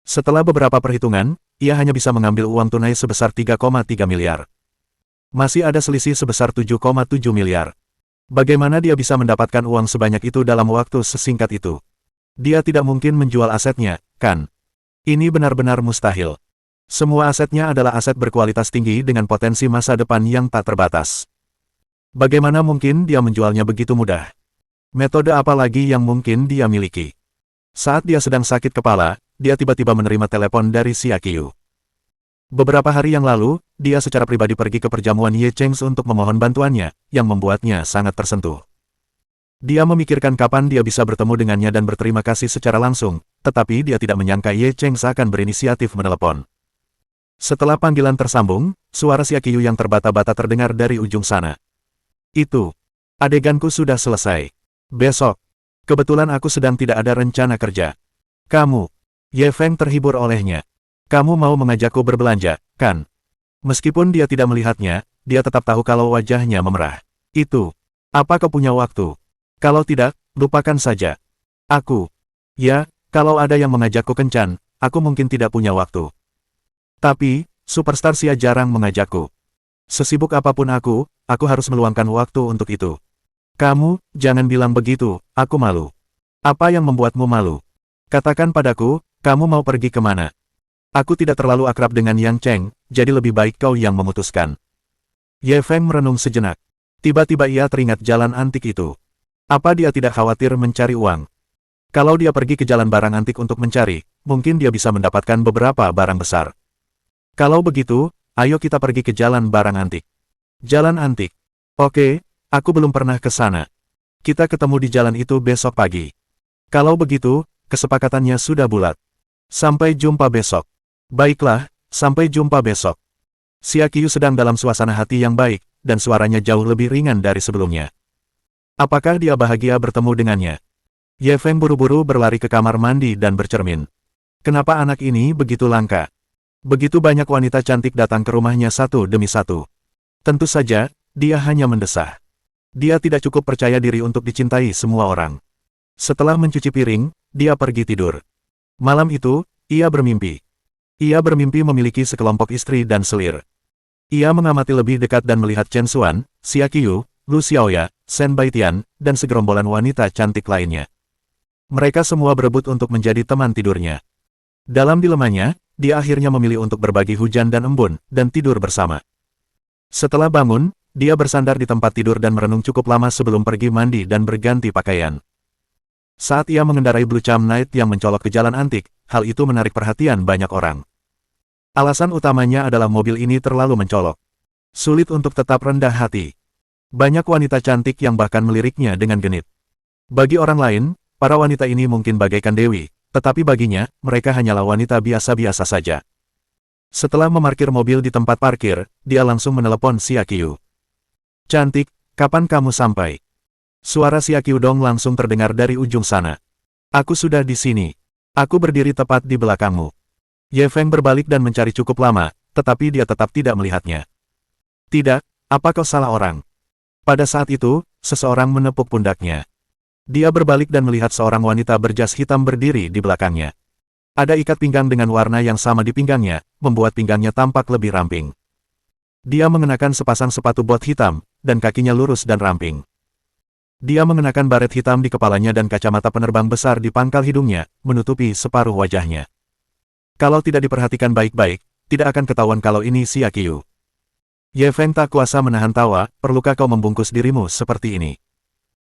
Setelah beberapa perhitungan, ia hanya bisa mengambil uang tunai sebesar 3,3 miliar. Masih ada selisih sebesar 7,7 miliar. Bagaimana dia bisa mendapatkan uang sebanyak itu dalam waktu sesingkat itu? Dia tidak mungkin menjual asetnya, kan? Ini benar-benar mustahil. Semua asetnya adalah aset berkualitas tinggi dengan potensi masa depan yang tak terbatas. Bagaimana mungkin dia menjualnya begitu mudah? Metode apa lagi yang mungkin dia miliki? Saat dia sedang sakit kepala, dia tiba-tiba menerima telepon dari Xia Qiu. Beberapa hari yang lalu, dia secara pribadi pergi ke perjamuan Ye Cheng untuk memohon bantuannya, yang membuatnya sangat tersentuh. Dia memikirkan kapan dia bisa bertemu dengannya dan berterima kasih secara langsung, tetapi dia tidak menyangka Ye Cheng akan berinisiatif menelepon. Setelah panggilan tersambung, suara Xia Qiu yang terbata-bata terdengar dari ujung sana. Itu. Adeganku sudah selesai. Besok. Kebetulan aku sedang tidak ada rencana kerja. Kamu. Ye Feng terhibur olehnya. Kamu mau mengajakku berbelanja, kan? Meskipun dia tidak melihatnya, dia tetap tahu kalau wajahnya memerah. Itu. Apa kau punya waktu? Kalau tidak, lupakan saja. Aku. Ya, kalau ada yang mengajakku kencan, aku mungkin tidak punya waktu. Tapi, Superstar Xia jarang mengajakku. Sesibuk apapun aku harus meluangkan waktu untuk itu. Kamu, jangan bilang begitu, aku malu. Apa yang membuatmu malu? Katakan padaku, kamu mau pergi kemana? Aku tidak terlalu akrab dengan Yang Cheng, jadi lebih baik kau yang memutuskan. Ye Feng merenung sejenak. Tiba-tiba ia teringat jalan antik itu. Apa dia tidak khawatir mencari uang? Kalau dia pergi ke jalan barang antik untuk mencari, mungkin dia bisa mendapatkan beberapa barang besar. Kalau begitu, ayo kita pergi ke jalan barang antik. Jalan antik. Oke, aku belum pernah ke sana. Kita ketemu di jalan itu besok pagi. Kalau begitu, kesepakatannya sudah bulat. Sampai jumpa besok. Baiklah, sampai jumpa besok. Xia Qiu sedang dalam suasana hati yang baik, dan suaranya jauh lebih ringan dari sebelumnya. Apakah dia bahagia bertemu dengannya? Ye Feng buru-buru berlari ke kamar mandi dan bercermin. Kenapa anak ini begitu langka? Begitu banyak wanita cantik datang ke rumahnya satu demi satu. Tentu saja, dia hanya mendesah. Dia tidak cukup percaya diri untuk dicintai semua orang. Setelah mencuci piring, dia pergi tidur. Malam itu, ia bermimpi. Ia bermimpi memiliki sekelompok istri dan selir. Ia mengamati lebih dekat dan melihat Chen Xuan, Xia Qiu, Lu Xiaoya, Shen Baitian, dan segerombolan wanita cantik lainnya. Mereka semua berebut untuk menjadi teman tidurnya. Dalam dilemanya, dia akhirnya memilih untuk berbagi hujan dan embun, dan tidur bersama. Setelah bangun, dia bersandar di tempat tidur dan merenung cukup lama sebelum pergi mandi dan berganti pakaian. Saat ia mengendarai Blue Cham Knight yang mencolok ke jalan antik, hal itu menarik perhatian banyak orang. Alasan utamanya adalah mobil ini terlalu mencolok. Sulit untuk tetap rendah hati. Banyak wanita cantik yang bahkan meliriknya dengan genit. Bagi orang lain, para wanita ini mungkin bagaikan dewi, tetapi baginya, mereka hanyalah wanita biasa-biasa saja. Setelah memarkir mobil di tempat parkir, dia langsung menelepon Xia Qiu. Cantik, kapan kamu sampai? Suara Xia Qiu Dong langsung terdengar dari ujung sana. Aku sudah di sini. Aku berdiri tepat di belakangmu. Ye Feng berbalik dan mencari cukup lama, tetapi dia tetap tidak melihatnya. Tidak, apa kau salah orang? Pada saat itu, seseorang menepuk pundaknya. Dia berbalik dan melihat seorang wanita berjas hitam berdiri di belakangnya. Ada ikat pinggang dengan warna yang sama di pinggangnya, membuat pinggangnya tampak lebih ramping. Dia mengenakan sepasang sepatu bot hitam, dan kakinya lurus dan ramping. Dia mengenakan baret hitam di kepalanya dan kacamata penerbang besar di pangkal hidungnya, menutupi separuh wajahnya. Kalau tidak diperhatikan baik-baik, tidak akan ketahuan kalau ini Xia Qiu. Ye Feng tak kuasa menahan tawa, perlukah kau membungkus dirimu seperti ini?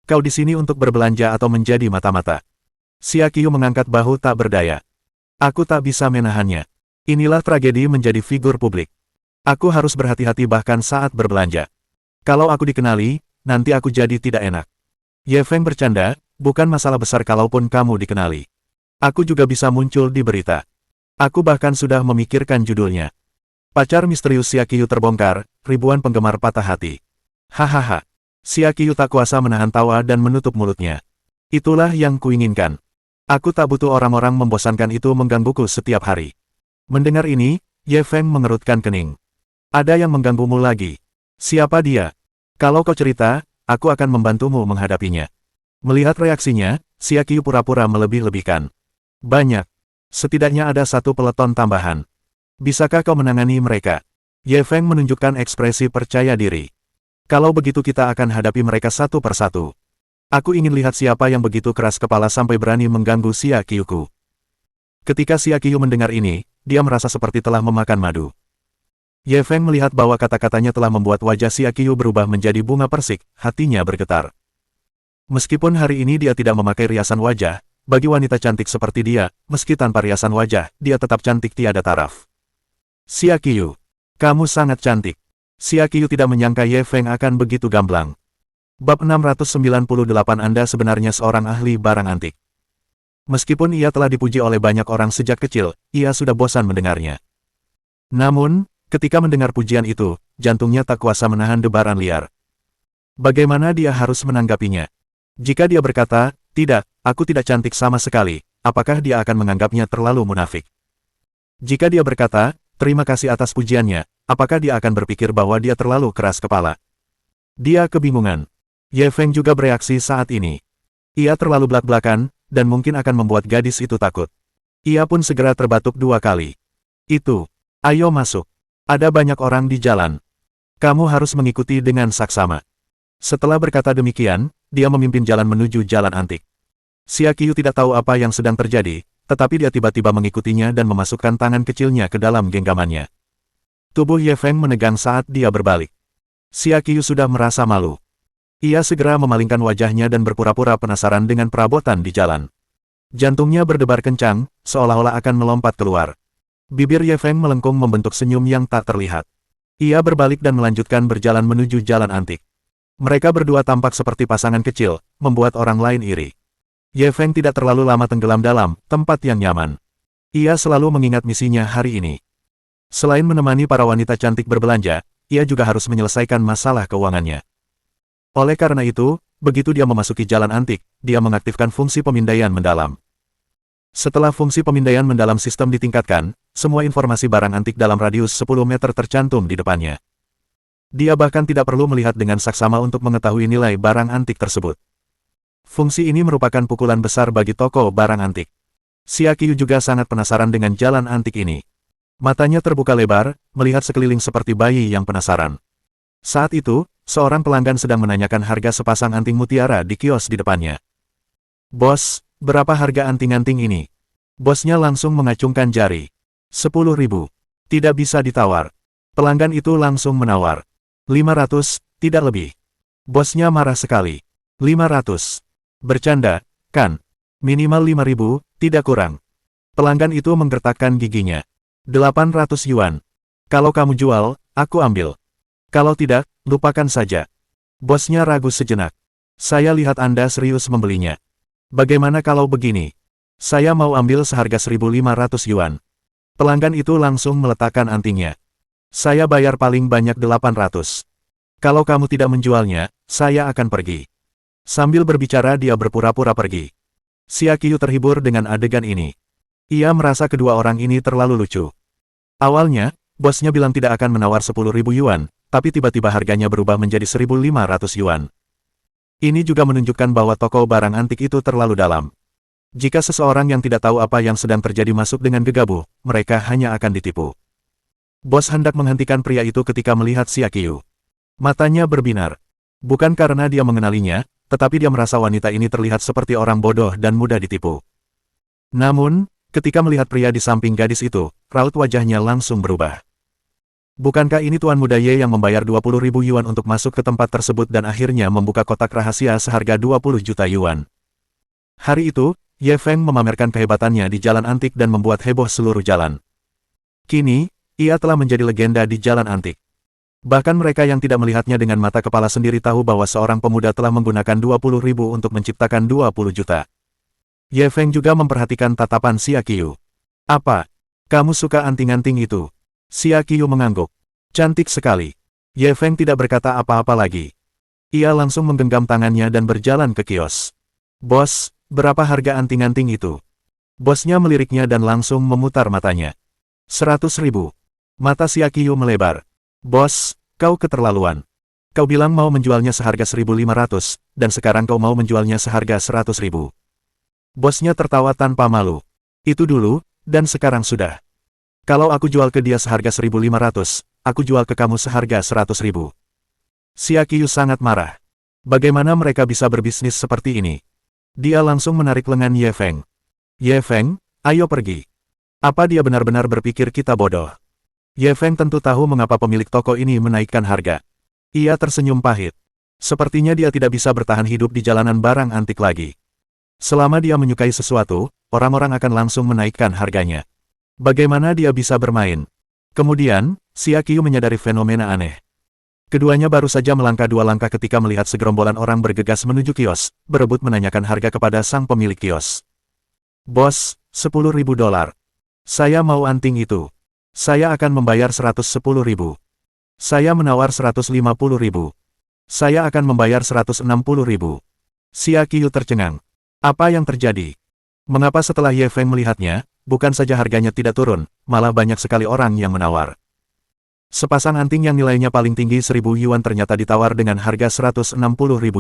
Kau di sini untuk berbelanja atau menjadi mata-mata? Xia Qiu mengangkat bahu tak berdaya. Aku tak bisa menahannya. Inilah tragedi menjadi figur publik. Aku harus berhati-hati bahkan saat berbelanja. Kalau aku dikenali, nanti aku jadi tidak enak. Ye Feng bercanda, Bukan masalah besar kalaupun kamu dikenali. Aku juga bisa muncul di berita. Aku bahkan sudah memikirkan judulnya. Pacar misterius Xiaqiyu terbongkar, ribuan penggemar patah hati. Hahaha. Xiaqiyu tak kuasa menahan tawa dan menutup mulutnya. Itulah yang kuinginkan. Aku tak butuh orang-orang membosankan itu menggangguku setiap hari. Mendengar ini, Ye Feng mengerutkan kening. Ada yang mengganggumu lagi. Siapa dia? Kalau kau cerita, aku akan membantumu menghadapinya. Melihat reaksinya, Xiaqiyu pura-pura melebih-lebihkan. Banyak. Setidaknya ada satu peleton tambahan. Bisakah kau menangani mereka? Ye Feng menunjukkan ekspresi percaya diri. Kalau begitu kita akan hadapi mereka satu persatu. Aku ingin lihat siapa yang begitu keras kepala sampai berani mengganggu Xiaqiyuku. Ketika Xiaqiyu mendengar ini, dia merasa seperti telah memakan madu. Ye Feng melihat bahwa kata-katanya telah membuat wajah Xiaqiyu berubah menjadi bunga persik, hatinya bergetar. Meskipun hari ini dia tidak memakai riasan wajah, bagi wanita cantik seperti dia, meski tanpa riasan wajah, dia tetap cantik tiada taraf. Xiaqiyu, kamu sangat cantik. Xiaqiyu tidak menyangka Ye Feng akan begitu gamblang. Bab 698 Anda sebenarnya seorang ahli barang antik. Meskipun ia telah dipuji oleh banyak orang sejak kecil, ia sudah bosan mendengarnya. Namun, ketika mendengar pujian itu, jantungnya tak kuasa menahan debaran liar. Bagaimana dia harus menanggapinya? Jika dia berkata, "Tidak, aku tidak cantik sama sekali," apakah dia akan menganggapnya terlalu munafik? Jika dia berkata, "Terima kasih atas pujiannya," apakah dia akan berpikir bahwa dia terlalu keras kepala? Dia kebingungan. Ye Feng juga bereaksi saat ini. Ia terlalu belak-belakan, dan mungkin akan membuat gadis itu takut. Ia pun segera terbatuk 2 kali. Itu. Ayo masuk. Ada banyak orang di jalan. Kamu harus mengikuti dengan saksama. Setelah berkata demikian, dia memimpin jalan menuju jalan antik. Xiaqiyu tidak tahu apa yang sedang terjadi, tetapi dia tiba-tiba mengikutinya dan memasukkan tangan kecilnya ke dalam genggamannya. Tubuh Ye Feng menegang saat dia berbalik. Xiaqiyu sudah merasa malu. Ia segera memalingkan wajahnya dan berpura-pura penasaran dengan perabotan di jalan. Jantungnya berdebar kencang, seolah-olah akan melompat keluar. Bibir Ye Feng melengkung membentuk senyum yang tak terlihat. Ia berbalik dan melanjutkan berjalan menuju jalan antik. Mereka berdua tampak seperti pasangan kecil, membuat orang lain iri. Ye Feng tidak terlalu lama tenggelam dalam tempat yang nyaman. Ia selalu mengingat misinya hari ini. Selain menemani para wanita cantik berbelanja, ia juga harus menyelesaikan masalah keuangannya. Oleh karena itu, begitu dia memasuki jalan antik, dia mengaktifkan fungsi pemindaian mendalam. Setelah fungsi pemindaian mendalam sistem ditingkatkan, semua informasi barang antik dalam radius 10 meter tercantum di depannya. Dia bahkan tidak perlu melihat dengan saksama untuk mengetahui nilai barang antik tersebut. Fungsi ini merupakan pukulan besar bagi toko barang antik. Xiaqiyu juga sangat penasaran dengan jalan antik ini. Matanya terbuka lebar, melihat sekeliling seperti bayi yang penasaran. Saat itu, seorang pelanggan sedang menanyakan harga sepasang anting mutiara di kios di depannya. "Bos, berapa harga anting-anting ini?" Bosnya langsung mengacungkan jari. 10.000. Tidak bisa ditawar. Pelanggan itu langsung menawar. 500, tidak lebih. Bosnya marah sekali. 500. Bercanda, kan? Minimal 5.000, tidak kurang. Pelanggan itu menggertakkan giginya. 800 yuan. Kalau kamu jual, aku ambil. Kalau tidak, lupakan saja. Bosnya ragu sejenak. Saya lihat Anda serius membelinya. Bagaimana kalau begini? Saya mau ambil seharga 1.500 yuan. Pelanggan itu langsung meletakkan antingnya. Saya bayar paling banyak 800. Kalau kamu tidak menjualnya, saya akan pergi. Sambil berbicara dia berpura-pura pergi. Xiaqiyu terhibur dengan adegan ini. Ia merasa kedua orang ini terlalu lucu. Awalnya, bosnya bilang tidak akan menawar 10.000 yuan, tapi tiba-tiba harganya berubah menjadi 1.500 yuan. Ini juga menunjukkan bahwa toko barang antik itu terlalu dalam. Jika seseorang yang tidak tahu apa yang sedang terjadi masuk dengan gegabah, mereka hanya akan ditipu. Bos hendak menghentikan pria itu ketika melihat Xiaqiyu. Matanya berbinar. Bukan karena dia mengenalinya, tetapi dia merasa wanita ini terlihat seperti orang bodoh dan mudah ditipu. Namun, ketika melihat pria di samping gadis itu, raut wajahnya langsung berubah. Bukankah ini Tuan Muda Ye yang membayar 20.000 yuan untuk masuk ke tempat tersebut dan akhirnya membuka kotak rahasia seharga 20 juta yuan? Hari itu, Ye Feng memamerkan kehebatannya di jalan antik dan membuat heboh seluruh jalan. Kini, ia telah menjadi legenda di jalan antik. Bahkan mereka yang tidak melihatnya dengan mata kepala sendiri tahu bahwa seorang pemuda telah menggunakan 20.000 untuk menciptakan 20 juta. Ye Feng juga memperhatikan tatapan Xia Qiu. Apa? Kamu suka anting-anting itu? Xia Qiu mengangguk. Cantik sekali. Ye Feng tidak berkata apa-apa lagi. Ia langsung menggenggam tangannya dan berjalan ke kios. Bos, berapa harga anting-anting itu? Bosnya meliriknya dan langsung memutar matanya. 100.000. Mata Xia Qiu melebar. Bos, kau keterlaluan. Kau bilang mau menjualnya seharga 1.500, dan sekarang kau mau menjualnya seharga 100.000. Bosnya tertawa tanpa malu. Itu dulu, dan sekarang sudah. Kalau aku jual ke dia seharga 1.500, aku jual ke kamu seharga 100.000. Xia Qiu sangat marah. Bagaimana mereka bisa berbisnis seperti ini? Dia langsung menarik lengan Ye Feng. Ye Feng, ayo pergi. Apa dia benar-benar berpikir kita bodoh? Ye Feng tentu tahu mengapa pemilik toko ini menaikkan harga. Ia tersenyum pahit. Sepertinya dia tidak bisa bertahan hidup di jalanan barang antik lagi. Selama dia menyukai sesuatu, orang-orang akan langsung menaikkan harganya. Bagaimana dia bisa bermain? Kemudian, Xia Qiu menyadari fenomena aneh. Keduanya baru saja melangkah 2 langkah ketika melihat segerombolan orang bergegas menuju kios, berebut menanyakan harga kepada sang pemilik kios. Bos, 10.000 dolar. Saya mau anting itu. Saya akan membayar 110.000. Saya menawar 150.000. Saya akan membayar 160.000. Xia Qiu tercengang. Apa yang terjadi? Mengapa setelah Ye Feng melihatnya, bukan saja harganya tidak turun, malah banyak sekali orang yang menawar. Sepasang anting yang nilainya paling tinggi 1.000 yuan ternyata ditawar dengan harga 160.000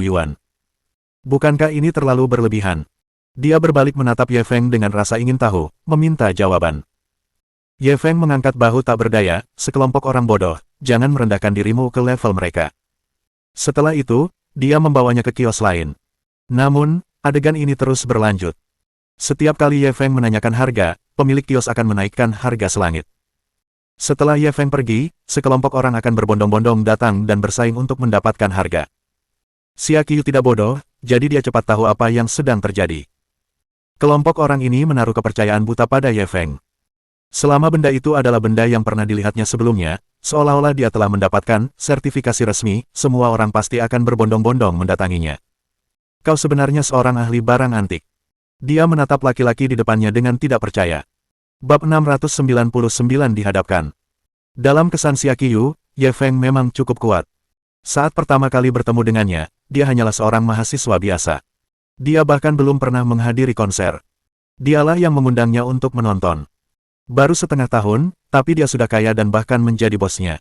yuan. Bukankah ini terlalu berlebihan? Dia berbalik menatap Ye Feng dengan rasa ingin tahu, meminta jawaban. Ye Feng mengangkat bahu tak berdaya, sekelompok orang bodoh, jangan merendahkan dirimu ke level mereka. Setelah itu, dia membawanya ke kios lain. Namun, adegan ini terus berlanjut. Setiap kali Ye Feng menanyakan harga, pemilik kios akan menaikkan harga selangit. Setelah Ye Feng pergi, sekelompok orang akan berbondong-bondong datang dan bersaing untuk mendapatkan harga. Xia Qiu tidak bodoh, jadi dia cepat tahu apa yang sedang terjadi. Kelompok orang ini menaruh kepercayaan buta pada Ye Feng. Selama benda itu adalah benda yang pernah dilihatnya sebelumnya, seolah-olah dia telah mendapatkan sertifikasi resmi, semua orang pasti akan berbondong-bondong mendatanginya. Kau sebenarnya seorang ahli barang antik. Dia menatap laki-laki di depannya dengan tidak percaya. Bab 699 dihadapkan. Dalam kesan Xia Qiu, Ye Feng memang cukup kuat. Saat pertama kali bertemu dengannya, dia hanyalah seorang mahasiswa biasa. Dia bahkan belum pernah menghadiri konser. Dialah yang mengundangnya untuk menonton. Baru setengah tahun, tapi dia sudah kaya dan bahkan menjadi bosnya.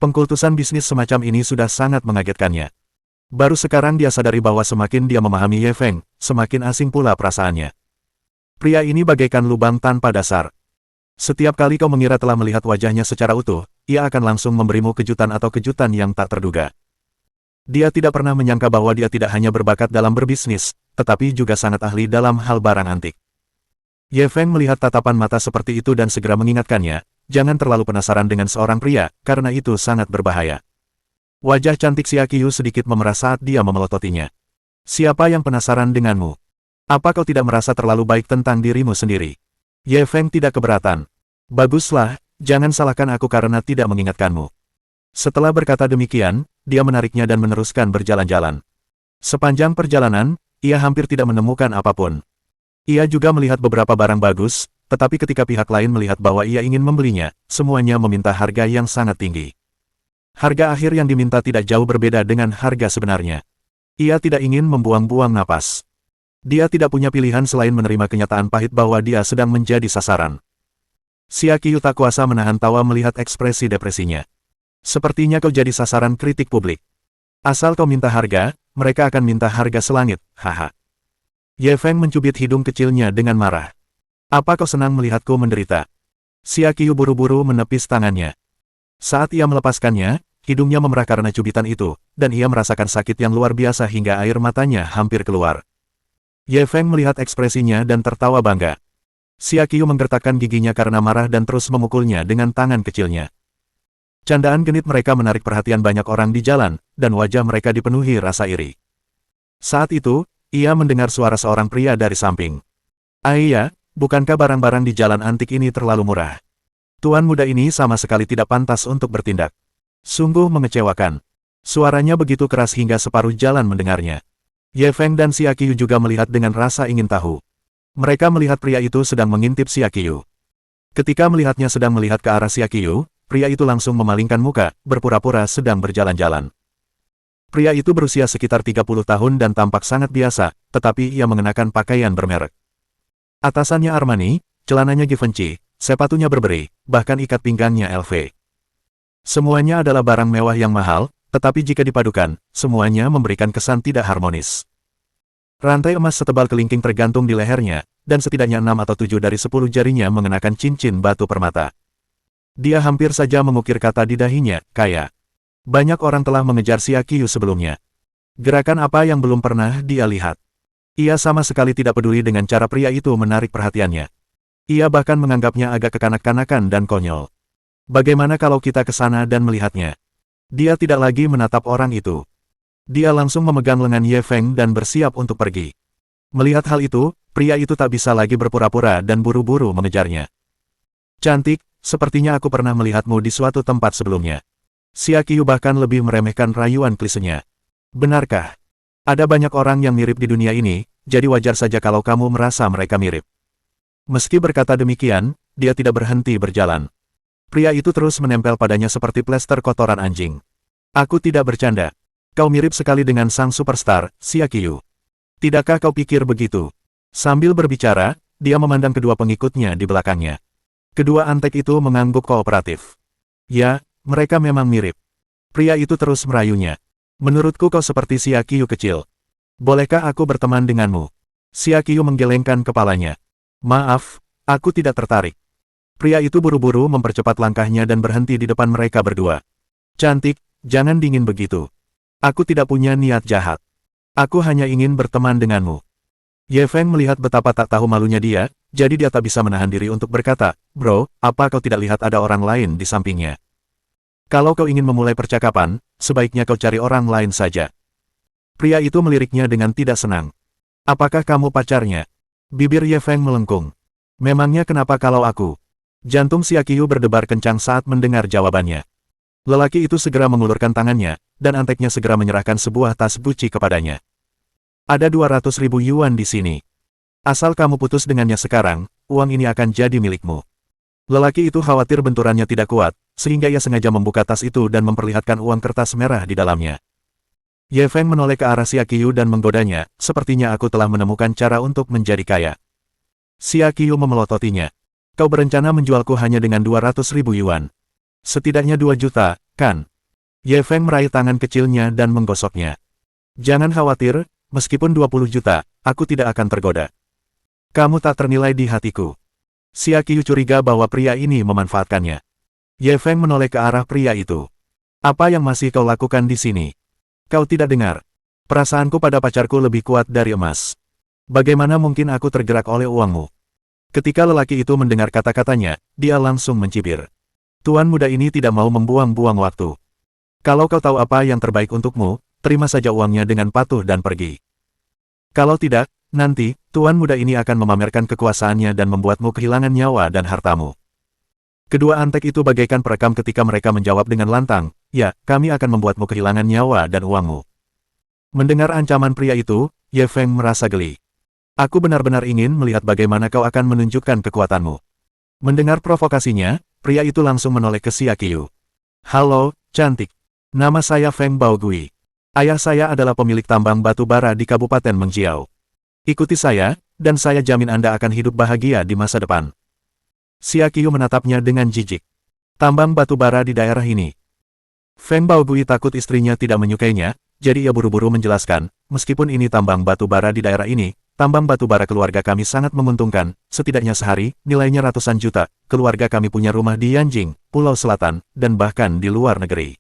Pengkultusan bisnis semacam ini sudah sangat mengagetkannya. Baru sekarang dia sadari bahwa semakin dia memahami Ye Feng, semakin asing pula perasaannya. Pria ini bagaikan lubang tanpa dasar. Setiap kali kau mengira telah melihat wajahnya secara utuh, ia akan langsung memberimu kejutan atau kejutan yang tak terduga. Dia tidak pernah menyangka bahwa dia tidak hanya berbakat dalam berbisnis, tetapi juga sangat ahli dalam hal barang antik. Ye Feng melihat tatapan mata seperti itu dan segera mengingatkannya, jangan terlalu penasaran dengan seorang pria, karena itu sangat berbahaya. Wajah cantik Xia Qiu sedikit memerah saat dia memelototinya. Siapa yang penasaran denganmu? Apa kau tidak merasa terlalu baik tentang dirimu sendiri? Ye Feng tidak keberatan. Baguslah, jangan salahkan aku karena tidak mengingatkanmu. Setelah berkata demikian, dia menariknya dan meneruskan berjalan-jalan. Sepanjang perjalanan, ia hampir tidak menemukan apapun. Ia juga melihat beberapa barang bagus, tetapi ketika pihak lain melihat bahwa ia ingin membelinya, semuanya meminta harga yang sangat tinggi. Harga akhir yang diminta tidak jauh berbeda dengan harga sebenarnya. Ia tidak ingin membuang-buang napas. Dia tidak punya pilihan selain menerima kenyataan pahit bahwa dia sedang menjadi sasaran. Xia Qiu tak kuasa menahan tawa melihat ekspresi depresinya. Sepertinya kau jadi sasaran kritik publik. Asal kau minta harga, mereka akan minta harga selangit, haha. Ye Feng mencubit hidung kecilnya dengan marah. Apa kau senang melihatku menderita? Xia Qiu buru-buru menepis tangannya. Saat ia melepaskannya, hidungnya memerah karena cubitan itu, dan ia merasakan sakit yang luar biasa hingga air matanya hampir keluar. Ye Feng melihat ekspresinya dan tertawa bangga. Xia Qiu menggertakkan giginya karena marah dan terus memukulnya dengan tangan kecilnya. Candaan genit mereka menarik perhatian banyak orang di jalan, dan wajah mereka dipenuhi rasa iri. Saat itu, ia mendengar suara seorang pria dari samping. Iya, bukankah barang-barang di jalan antik ini terlalu murah? Tuan muda ini sama sekali tidak pantas untuk bertindak. Sungguh mengecewakan. Suaranya begitu keras hingga separuh jalan mendengarnya. Ye Feng dan Xia Qiu juga melihat dengan rasa ingin tahu. Mereka melihat pria itu sedang mengintip Xia Qiu. Ketika melihatnya sedang melihat ke arah Xia Qiu, pria itu langsung memalingkan muka, berpura-pura sedang berjalan-jalan. Pria itu berusia sekitar 30 tahun dan tampak sangat biasa, tetapi ia mengenakan pakaian bermerek. Atasannya Armani, celananya Givenchy, sepatunya Burberry, bahkan ikat pinggangnya LV. Semuanya adalah barang mewah yang mahal, tetapi jika dipadukan, semuanya memberikan kesan tidak harmonis. Rantai emas setebal kelingking tergantung di lehernya, dan setidaknya 6 atau 7 dari 10 jarinya mengenakan cincin batu permata. Dia hampir saja mengukir kata di dahinya, kaya. Banyak orang telah mengejar Xia Qiu sebelumnya. Gerakan apa yang belum pernah dia lihat. Ia sama sekali tidak peduli dengan cara pria itu menarik perhatiannya. Ia bahkan menganggapnya agak kekanak-kanakan dan konyol. Bagaimana kalau kita ke sana dan melihatnya? Dia tidak lagi menatap orang itu. Dia langsung memegang lengan Ye Feng dan bersiap untuk pergi. Melihat hal itu, pria itu tak bisa lagi berpura-pura dan buru-buru mengejarnya. Cantik, sepertinya aku pernah melihatmu di suatu tempat sebelumnya. Xia Qiu bahkan lebih meremehkan rayuan klisenya. Benarkah? Ada banyak orang yang mirip di dunia ini, jadi wajar saja kalau kamu merasa mereka mirip. Meski berkata demikian, dia tidak berhenti berjalan. Pria itu terus menempel padanya seperti plester kotoran anjing. Aku tidak bercanda. Kau mirip sekali dengan sang superstar, Xia Qiu. Tidakkah kau pikir begitu? Sambil berbicara, dia memandang kedua pengikutnya di belakangnya. Kedua antek itu mengangguk kooperatif. Ya, mereka memang mirip. Pria itu terus merayunya. Menurutku kau seperti Xia Qiu kecil. Bolehkah aku berteman denganmu? Xia Qiu menggelengkan kepalanya. Maaf, aku tidak tertarik. Pria itu buru-buru mempercepat langkahnya dan berhenti di depan mereka berdua. Cantik, jangan dingin begitu. Aku tidak punya niat jahat. Aku hanya ingin berteman denganmu. Ye Feng melihat betapa tak tahu malunya dia, jadi dia tak bisa menahan diri untuk berkata, Bro, apa kau tidak lihat ada orang lain di sampingnya? Kalau kau ingin memulai percakapan, sebaiknya kau cari orang lain saja. Pria itu meliriknya dengan tidak senang. Apakah kamu pacarnya? Bibir Ye Feng melengkung. Memangnya kenapa kalau aku? Jantung Xia Qiu berdebar kencang saat mendengar jawabannya. Lelaki itu segera mengulurkan tangannya, dan anteknya segera menyerahkan sebuah tas Gucci kepadanya. Ada 200.000 yuan di sini. Asal kamu putus dengannya sekarang, uang ini akan jadi milikmu. Lelaki itu khawatir benturannya tidak kuat, sehingga ia sengaja membuka tas itu dan memperlihatkan uang kertas merah di dalamnya. Ye Feng menoleh ke arah Xia Qiu dan menggodanya, sepertinya aku telah menemukan cara untuk menjadi kaya. Xia Qiu memelototinya. Kau berencana menjualku hanya dengan 200.000 yuan. Setidaknya 2 juta, kan? Ye Feng meraih tangan kecilnya dan menggosoknya. Jangan khawatir, meskipun 20 juta, aku tidak akan tergoda. Kamu tak ternilai di hatiku. Xia Qiu curiga bahwa pria ini memanfaatkannya. Ye Feng menoleh ke arah pria itu. Apa yang masih kau lakukan di sini? Kau tidak dengar. Perasaanku pada pacarku lebih kuat dari emas. Bagaimana mungkin aku tergerak oleh uangmu? Ketika lelaki itu mendengar kata-katanya, dia langsung mencibir. Tuan muda ini tidak mau membuang-buang waktu. Kalau kau tahu apa yang terbaik untukmu, terima saja uangnya dengan patuh dan pergi. Kalau tidak, nanti, tuan muda ini akan memamerkan kekuasaannya dan membuatmu kehilangan nyawa dan hartamu. Kedua antek itu bagaikan perekam ketika mereka menjawab dengan lantang, ya, kami akan membuatmu kehilangan nyawa dan uangmu. Mendengar ancaman pria itu, Ye Feng merasa geli. Aku benar-benar ingin melihat bagaimana kau akan menunjukkan kekuatanmu. Mendengar provokasinya, pria itu langsung menoleh ke Xia Qiu. Halo, cantik. Nama saya Feng Baogui. Ayah saya adalah pemilik tambang batu bara di Kabupaten Mengjiao. Ikuti saya, dan saya jamin Anda akan hidup bahagia di masa depan. Xia Qiu menatapnya dengan jijik. Tambang batu bara di daerah ini. Feng Baogui takut istrinya tidak menyukainya, jadi ia buru-buru menjelaskan, meskipun ini tambang batu bara di daerah ini, tambang batu bara keluarga kami sangat menguntungkan, setidaknya sehari, nilainya ratusan juta, keluarga kami punya rumah di Yanjing, Pulau Selatan, dan bahkan di luar negeri.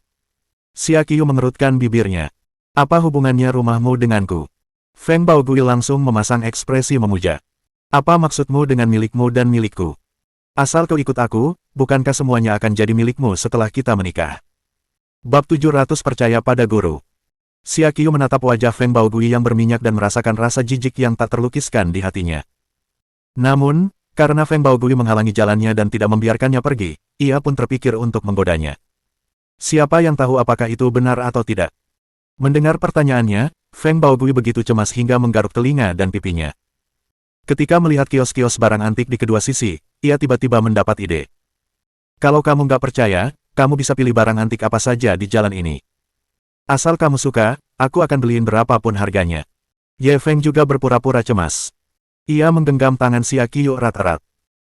Xia Qiu mengerutkan bibirnya. Apa hubungannya rumahmu denganku? Feng Baogui langsung memasang ekspresi memuja. Apa maksudmu dengan milikmu dan milikku? Asal kau ikut aku, bukankah semuanya akan jadi milikmu setelah kita menikah? Bab 700 percaya pada guru. Xia Qiu menatap wajah Feng Baogui yang berminyak dan merasakan rasa jijik yang tak terlukiskan di hatinya. Namun, karena Feng Baogui menghalangi jalannya dan tidak membiarkannya pergi, ia pun terpikir untuk menggodanya. Siapa yang tahu apakah itu benar atau tidak? Mendengar pertanyaannya, Feng Baogui begitu cemas hingga menggaruk telinga dan pipinya. Ketika melihat kios-kios barang antik di kedua sisi, ia tiba-tiba mendapat ide. Kalau kamu nggak percaya, kamu bisa pilih barang antik apa saja di jalan ini. Asal kamu suka, aku akan beliin berapapun harganya. Ye Feng juga berpura-pura cemas. Ia menggenggam tangan Xia Qiu erat-erat.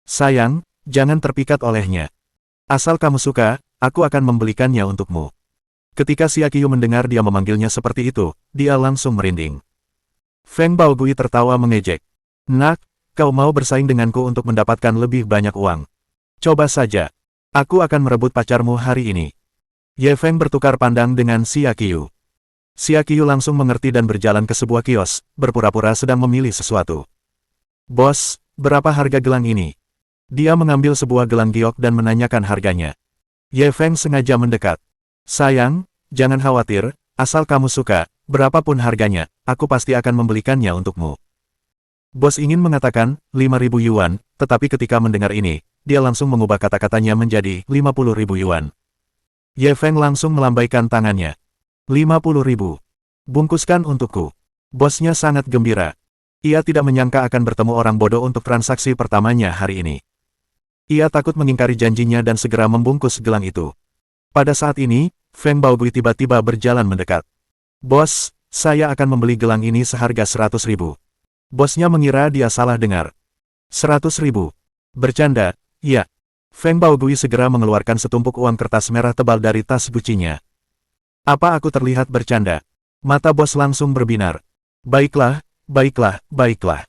Sayang, jangan terpikat olehnya. Asal kamu suka, aku akan membelikannya untukmu. Ketika Xia Qiu mendengar dia memanggilnya seperti itu, dia langsung merinding. Feng Baogui tertawa mengejek. Nak, kau mau bersaing denganku untuk mendapatkan lebih banyak uang. Coba saja. Aku akan merebut pacarmu hari ini. Ye Feng bertukar pandang dengan Xia Qiu. Xia Qiu langsung mengerti dan berjalan ke sebuah kios, berpura-pura sedang memilih sesuatu. Bos, berapa harga gelang ini? Dia mengambil sebuah gelang giok dan menanyakan harganya. Ye Feng sengaja mendekat. Sayang, jangan khawatir, asal kamu suka, berapapun harganya, aku pasti akan membelikannya untukmu. Bos ingin mengatakan, 5.000 yuan, tetapi ketika mendengar ini, dia langsung mengubah kata-katanya menjadi 50.000 yuan. Ye Feng langsung melambaikan tangannya. 50.000. Bungkuskan untukku. Bosnya sangat gembira. Ia tidak menyangka akan bertemu orang bodoh untuk transaksi pertamanya hari ini. Ia takut mengingkari janjinya dan segera membungkus gelang itu. Pada saat ini, Feng Baogui tiba-tiba berjalan mendekat. Bos, saya akan membeli gelang ini seharga 100.000. Bosnya mengira dia salah dengar. 100.000. Bercanda, iya. Feng Baogui segera mengeluarkan setumpuk uang kertas merah tebal dari tas gucinya. Apa aku terlihat bercanda? Mata bos langsung berbinar. Baiklah, baiklah, baiklah.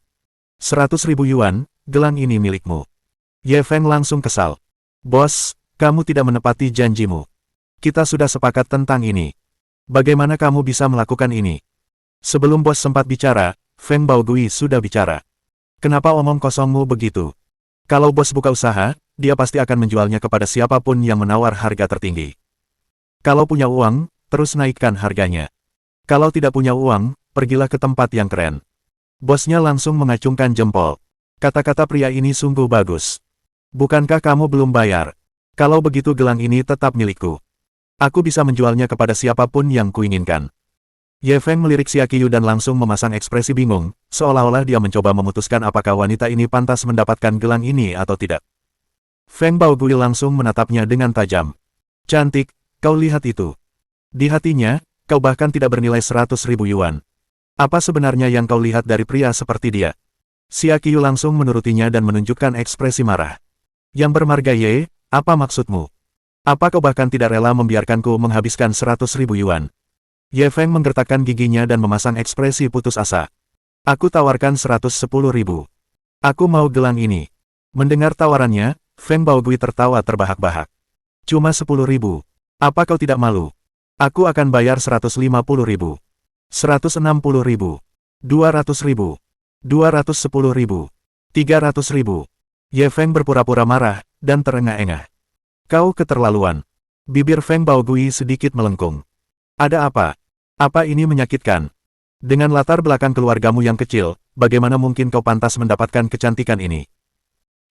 100.000 yuan, gelang ini milikmu. Ye Feng langsung kesal. Bos, kamu tidak menepati janjimu. Kita sudah sepakat tentang ini. Bagaimana kamu bisa melakukan ini? Sebelum bos sempat bicara, Feng Baogui sudah bicara. Kenapa omong kosongmu begitu? Kalau bos buka usaha, dia pasti akan menjualnya kepada siapapun yang menawar harga tertinggi. Kalau punya uang, terus naikkan harganya. Kalau tidak punya uang, pergilah ke tempat yang keren. Bosnya langsung mengacungkan jempol. Kata-kata pria ini sungguh bagus. Bukankah kamu belum bayar? Kalau begitu gelang ini tetap milikku. Aku bisa menjualnya kepada siapapun yang kuinginkan. Ye Feng melirik Xia Qiu dan langsung memasang ekspresi bingung, seolah-olah dia mencoba memutuskan apakah wanita ini pantas mendapatkan gelang ini atau tidak. Feng Baogui langsung menatapnya dengan tajam. Cantik, kau lihat itu. Di hatinya, kau bahkan tidak bernilai 100.000 yuan. Apa sebenarnya yang kau lihat dari pria seperti dia? Xia Qiu langsung menurutinya dan menunjukkan ekspresi marah. Yang bermarga Ye, apa maksudmu? Apa kau bahkan tidak rela membiarkanku menghabiskan 100.000 yuan? Ye Feng menggertakkan giginya dan memasang ekspresi putus asa. Aku tawarkan 110.000. Aku mau gelang ini. Mendengar tawarannya, Feng Baogui tertawa terbahak-bahak. Cuma 10.000. Apa kau tidak malu? Aku akan bayar 150.000. 160.000. 200.000. 210.000. 300.000. Ye Feng berpura-pura marah, dan terengah-engah. Kau keterlaluan. Bibir Feng Baogui sedikit melengkung. Ada apa? Apa ini menyakitkan? Dengan latar belakang keluargamu yang kecil, bagaimana mungkin kau pantas mendapatkan kecantikan ini?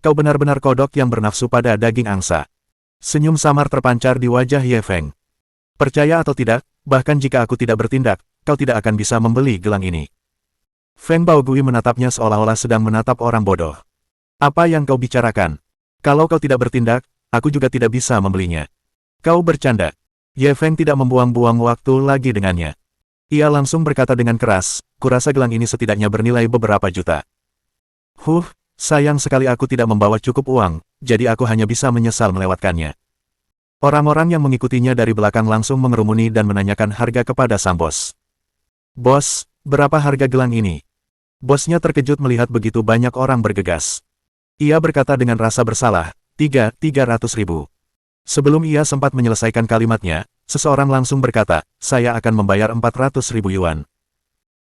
Kau benar-benar kodok yang bernafsu pada daging angsa. Senyum samar terpancar di wajah Ye Feng. Percaya atau tidak, bahkan jika aku tidak bertindak, kau tidak akan bisa membeli gelang ini. Feng Baogui menatapnya seolah-olah sedang menatap orang bodoh. Apa yang kau bicarakan? Kalau kau tidak bertindak, aku juga tidak bisa membelinya. Kau bercanda. Ye Feng tidak membuang-buang waktu lagi dengannya. Ia langsung berkata dengan keras, kurasa gelang ini setidaknya bernilai beberapa juta. Sayang sekali aku tidak membawa cukup uang, jadi aku hanya bisa menyesal melewatkannya. Orang-orang yang mengikutinya dari belakang langsung mengerumuni dan menanyakan harga kepada sang bos. Bos, berapa harga gelang ini? Bosnya terkejut melihat begitu banyak orang bergegas. Ia berkata dengan rasa bersalah, 300.000. Sebelum ia sempat menyelesaikan kalimatnya, seseorang langsung berkata, saya akan membayar 400.000 yuan.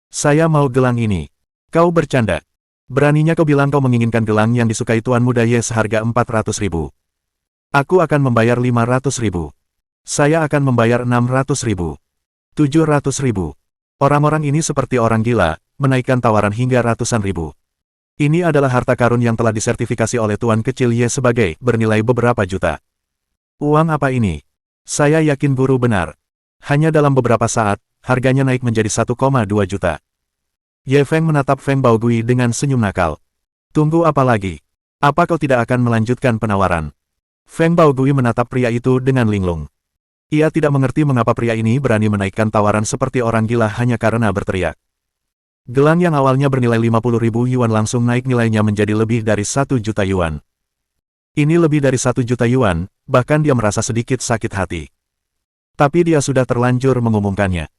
Saya mau gelang ini. Kau bercanda. Beraninya kau bilang kau menginginkan gelang yang disukai Tuan Muda Ye seharga 400.000. Aku akan membayar 500.000. Saya akan membayar 600.000. 700.000. Orang-orang ini seperti orang gila, menaikkan tawaran hingga ratusan ribu. Ini adalah harta karun yang telah disertifikasi oleh Tuan Kecil Ye sebagai bernilai beberapa juta. Uang apa ini? Saya yakin guru benar. Hanya dalam beberapa saat, harganya naik menjadi 1,2 juta. Ye Feng menatap Feng Baogui dengan senyum nakal. Tunggu apa lagi? Apa kau tidak akan melanjutkan penawaran? Feng Baogui menatap pria itu dengan linglung. Ia tidak mengerti mengapa pria ini berani menaikkan tawaran seperti orang gila hanya karena berteriak. Gelang yang awalnya bernilai 50.000 yuan langsung naik nilainya menjadi lebih dari 1 juta yuan. Ini lebih dari 1 juta yuan, bahkan dia merasa sedikit sakit hati. Tapi dia sudah terlanjur mengumumkannya.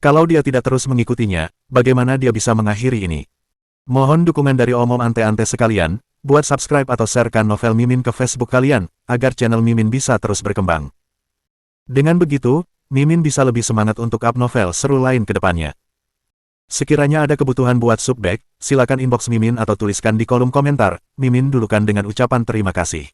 Kalau dia tidak terus mengikutinya, bagaimana dia bisa mengakhiri ini? Mohon dukungan dari omom ante-ante sekalian, buat subscribe atau sharekan novel Mimin ke Facebook kalian, agar channel Mimin bisa terus berkembang. Dengan begitu, Mimin bisa lebih semangat untuk up novel seru lain ke depannya. Sekiranya ada kebutuhan buat subback, silakan inbox Mimin atau tuliskan di kolom komentar, Mimin dulukan dengan ucapan terima kasih.